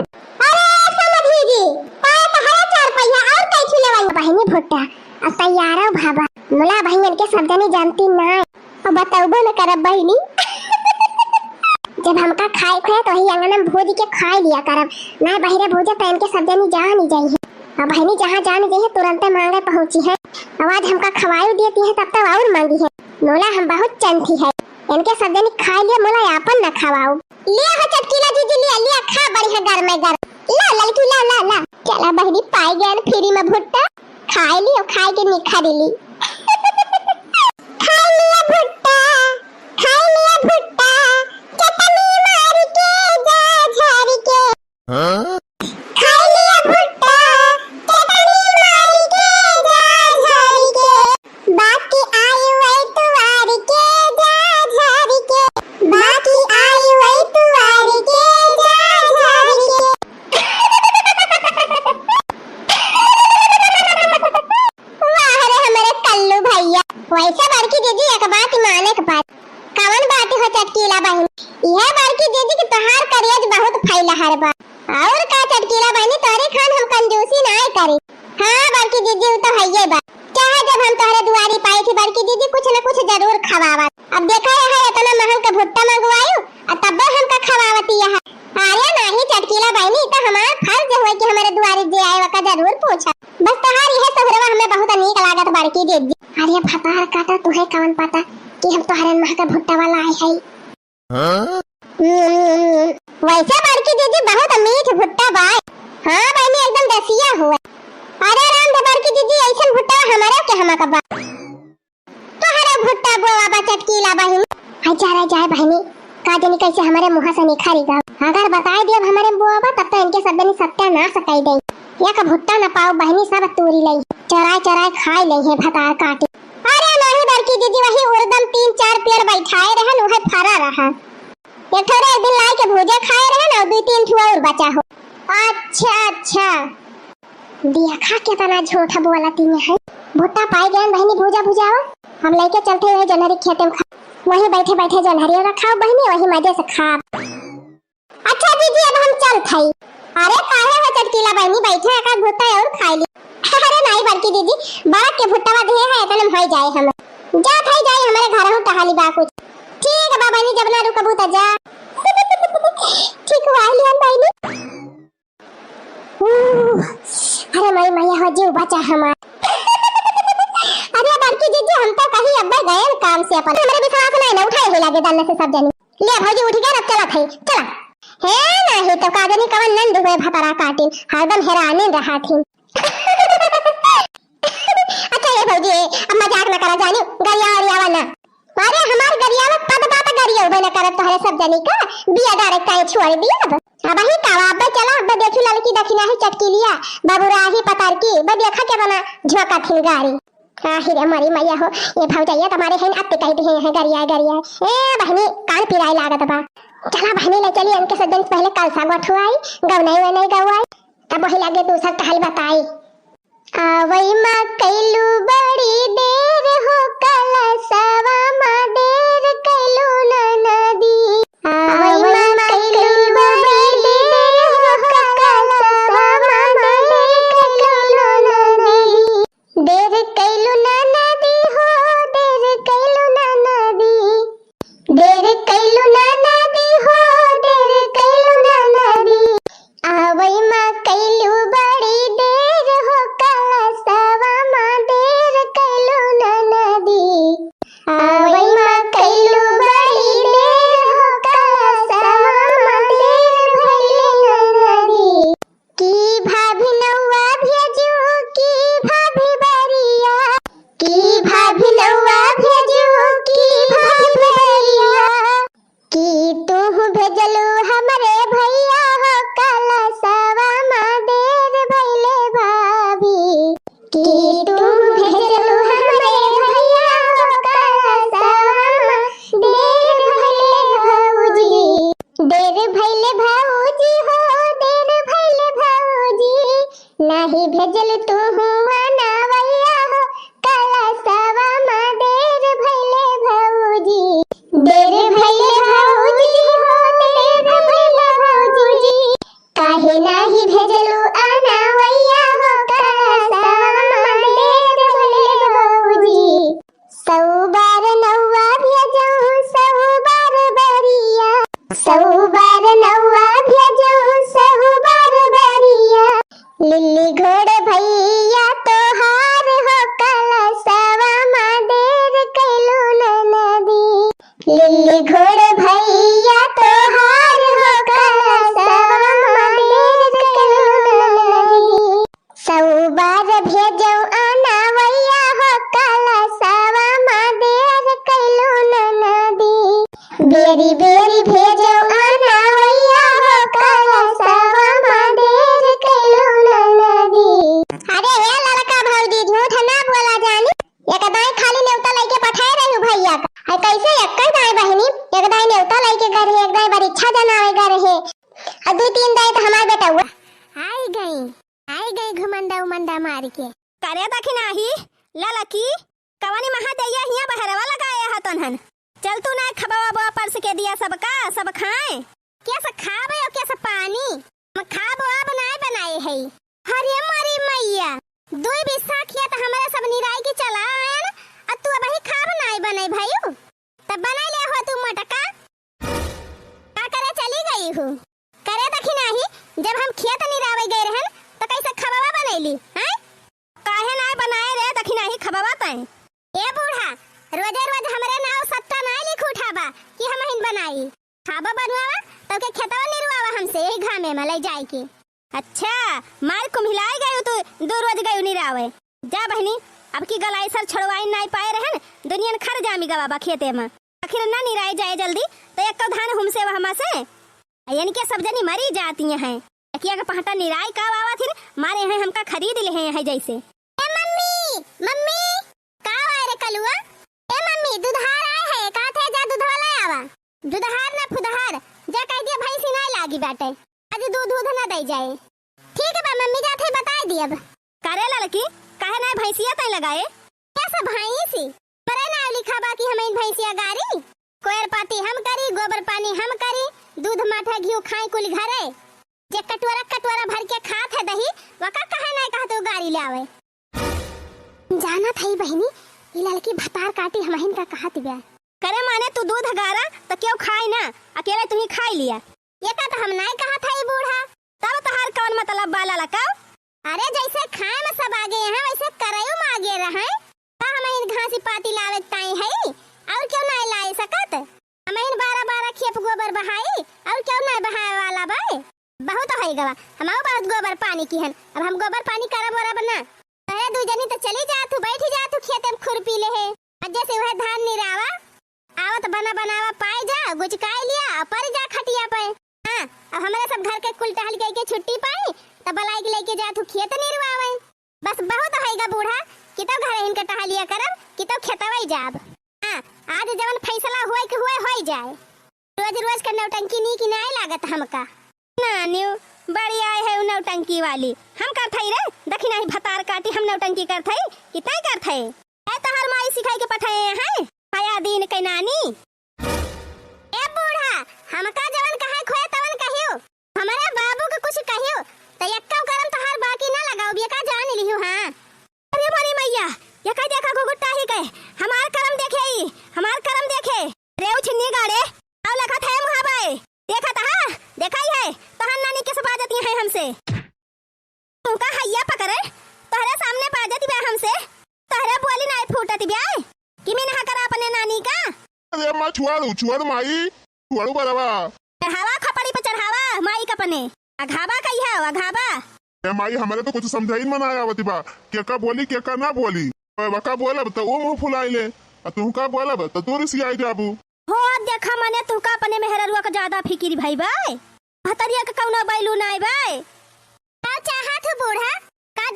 अरे समझी जी पाए तो है 4 पहिया और कई छुले वाली बहनी भुट्टा अब तैयार हो भाबा मुला बहन के सब जनी जानती ना अब बताऊबो न करब बहनी। जब हमका खाए थे तो ही अंगना में भोज के खाए लिया करब ना बहिरे भोज पहन के सब जनी जान ही जाई है। अब बहनी जहाँ जान गई है तुरंत मांगे पहुंची है। आवाज हमका खवाई देती है तब तक और मांगी है। मोला हम बहुत चंथी है इनके सब जनी खा लिया मोला आपन न खवाओ। ले हो चटकीला जीजी ले लिया खा बढ़िया घर में घर ला लड़की ला ला ला चला बहनी पाई गया फ्री में भुट्टा खाए ली और खाए के निखा ली। खाए लिया भुट्टा चटनी मार के जा झाड़ी के। खाए लिया भुट्टा चटनी मार के जा झाड़ी के बाकी आई वही तुआर के जा झाड़ी के बाकी आई वही तुआर के जा झाड़ी के। वाह रे हमारे कल्लू भैया वैसे बड़की दीदी एक बात माने के बात कवन बात हो चटकीला बहन यह बड़की दीदी की तोहार करियज बहुत फैला हर बार और का चटकीला बहनी तोरे खान हम कंजूसी ना करे। हां बड़की दीदी तो है ये बात चाहे जब हम तोहरे दुआरी पाई थी बड़की दीदी कुछ न कुछ जरूर खवावत। अब देखा है इतना महंग का भुट्टा मंगवायो और तब हमका खवावती है। अरे नहीं चटकीला बहनी तो हमारा फर्ज है कि हमारे दुआरी जे आए का जरूर पूछा बस तोहार यह सोहरवा हमें बहुत नीक लागत बड़की दीदी। अरे फतार काटा तुहे कौन पता कि हम तोहरे मह का भुट्टा वाला आए है। वैसे बड़की दीदी बहुत मीठ भुट्टा बाय। हां बहनी एकदम दसिया हुआ। अरे राम दे बड़की दीदी ऐसा भुट्टा हमारे के हम का बा तोहरा भुट्टा बोवा बा चटकीला बहनी हजार जाए बहनी का जनी कैसे हमारे मुंह से निखारी गा अगर बताए दियो हमारे बोवा बा तब तो इनके सब जनी सत्या ना सकाई दे या का भुट्टा ना पाओ बहनी सब तोरी लई चराय चराय खाए ले है भतार काटे। अरे नहीं बड़की दीदी वही उर्दम 3-4 पेड़ बैठाए रहन उहे फरा रहा एक थोड़े एक दिन लाई के भुजा खाए रहे ना 2-3 ठुआ और बचा हो। अच्छा दिया खा के तना झूठा बोला तीन है भुट्टा पाई गए बहनी भुजा भुजाओ हम लेके चलते हुए जनहरी खेते में खा वहीं बैठे बैठे जनहरी रखाओ बहनी वहीं मजे से खा। अच्छा दीदी अब हम चल थई। अरे काहे हो चटकीला बहनी बैठे का भुट्टा और खा ली। अरे नहीं बड़की दीदी बड़ा के भुट्टा दे है इतना होई जाए हम जा थई जाए हमारे घर हूं टहाली बा कुछ ठीक है बाबा जब ना रुकबू त जा। ठीक हुआ लिया बहनी। अरे मई मैया हो जीव बचा हमार। अरे बड़की दीदी हम तो कहीं अब्बे गए काम से अपन हमारे विश्वास नहीं ना उठाए हो लागे डालने से सब जानी ले भौजी उठ गया अब चला थे चला है नहीं तो काजनी कवन नंद हुए भतरा काटिन हरदम हैरान रहा थी। अच्छा ये भौजी अब मजाक न करा जानी गरिया और यावना अरे हमार गरिया में पद बात गरिया बना करत तोहरे सब जानी का बिया डायरेक्ट काहे छोड़ दिया अब ही कावा अब चला अब देखी लड़की दखिना है चटकी लिया बाबू राही पतार की ब देखा के बना झोका थिन गाड़ी आहिर हमारी मैया हो ये भौजाइया तुम्हारे हैं अब कहते हैं गरिया गरिया ए बहनी कान पिराई लागत बा चला बहनी ले चली इनके सदन पहले कल सा गठुआई गवनाई वनाई गवाई तब वही लगे दूसरा टहल बताई आवई मां कैलू बड़ी देर हो कल सवा मां देर कैलू नदी आवई मां कैलू बड़ी देर हो कल सवा मां देर कैलू नदी देर कैलू नदी हो देर कैलू नदी देर कैलू नदी हो देर कैलू नदी आवई मां कैलू बड़ी देर हो कल घोड़ भैया तोहार हो कलशवा मंदिर कलू सौ बार भेजौ अनावैया हो कलशवा मंदिर कलू नदी बेरी बेरी भेजौ अनावैया हो कलशवा मंदिर कलू नदी। अरे ये लड़का भौजी झूठ ना बोला जानी एक दाई खाली नेवता लेके पठाए रहू भैया का है कैसे एक दाई बहनी एक दाई नेवता लेके घर है एक दाई परीक्षा जनावे घर है और दो तीन दाई तो हमारे बेटा हुआ आई गई घुमंडा उमंडा मार के करे दखी नाही ललकी कवानी महा दैया हिया बहरवा लगाया है तनहन चल तू ना खबावा बा परस के दिया सबका सब खाए कैसे खाबे और कैसे पानी हम खाबो बनाए है हरे मारी मैया दुई बिस्सा किया तो हमारे सब निराई के चला आयन और तू अबही खा बनाए भाईऊ तब बनाई ले हो तू मटका का करे चली गई हूँ करे दखी नाही जब हम खेत निरावे गए रहन तो कैसे खबावा बनैली हैं काहे ना बनाए रे दखी नाही खबावा तै ए बूढ़ा रोजे रोज हमरे नाव सत्ता ना लिख उठाबा कि हम हिन बनाई खाबा बनवावा तो के खेतवा निरवावा हमसे यही घामे में ले जाए की। अच्छा मार कुम्हिलाई गई तो दो रोज गई निरावे जा बहनी अब की गलाई सर छड़वाई नहीं पाए रहन दुनिया ने खर जामी गवाबा खेते में आखिर ना निराई जाए जल्दी तो एक धान हमसे वहां से यानी कि सब जनी मरी जाती हैं किया का पहटा निराई का आवा थी मारे हैं हमका खरीद ले हैं जैसे। ए मम्मी मम्मी का आए रे कलुआ ए मम्मी दुधार आए है का थे जा दूध वाला आवा दुधार ना फुदहार जा कह दिया भाई सी नहीं लागी बेटे आज दूध ना दे जाए ठीक है बा मम्मी जाते बता दी अब करे लड़की काहे ना भैंसिया तय लगाए कैसे भैंसी मरे ना लिखा बा कि हमें भैंसिया गारी कोयर पाती हम करी गोबर पानी हम करी दूध माठा घी खाई कुल घरे जे कटोरा भर के खात है दही वका कहे ना कहा तो गाड़ी ले आवे जाना थई बहनी ये लड़की भतार काटी हमहिन का कहत बे करे माने तू दूध गारा तो क्यों खाई ना अकेले तू ही खाई लिया ये का तो हम नहीं कहा था बूढ़ा तब तोहार कौन मतलब बाला लकाओ अरे जैसे खाए में सब आगे हैं वैसे करयो में आगे रहे ता हम इन घासी पाती लावे ताई है और क्यों नहीं लाए सकत हम इन 12 खेप गोबर बहाई और क्यों नहीं बहाए वाला भाई बहुत है गवा हमाओ बहुत गोबर पानी की हन अब हम गोबर पानी करब बराबर ना अरे दू जनी तो चली जा तू बैठी जा तू खेत में खुरपी ले है जैसे वह धान निरावा आवत बनावा पाई जा गुचकाई लिया पर जा खटिया पे हां अब हमारे सब घर के कुल टहल के छुट्टी पाई तब बलाई के लेके जा तू खेत निरवावे बस बहुत हैगा बूढ़ा कि तो घर इनके टहलिया करब कि तो खेतवई जाब हां आज जवन फैसला होए के होए जाए रोज रोज के नौटंकी नी की नहीं लागत हमका नान्यू बड़ी आए है नौटंकी वाली हम कर थई रे दखी नहीं भतार काटी हम नौटंकी कर थई कितना कर थई ए तोहर माई सिखाई के पठाए हैं आया दिन के नानी ए बूढ़ा हमका जवन कहे खोए तवन कहियो हमारे बाबू के कुछ कहियो त यक्का करम तोहार बाकी ना लगाओ बिया का जान लियो हां अरे मारी मैया ये का देखा गुगुट्टा ही गए हमार करम देखे रे उछनी गाड़े आव लखा थे मुहाबाई देखा था देखाई है तोहर नानी के सब आ जाती है हमसे तू का हैया पकड़े तोहरे सामने पा जाती बे हमसे तोहरे बोली नहीं फूटती बे कि मैं ना करा अपने नानी का अरे मां छुआ माई छुआड़ू बराबा चढ़ावा खपड़ी पे चढ़ावा माई कपने अघाबा कही है अघाबा ए माई हमारे तो कुछ समझाई मनाया आवती बा के का बोली के का ना बोली वका बोलब तो वो मुंह फुलाई ले तू का बोलब तो तू रिसी आई जाबू हो देखा मने तू का अपने मेहररुआ का ज्यादा फिकिर भाई भाई भतरिया का कौना बैलू नहीं भाई चाहत बूढ़ा का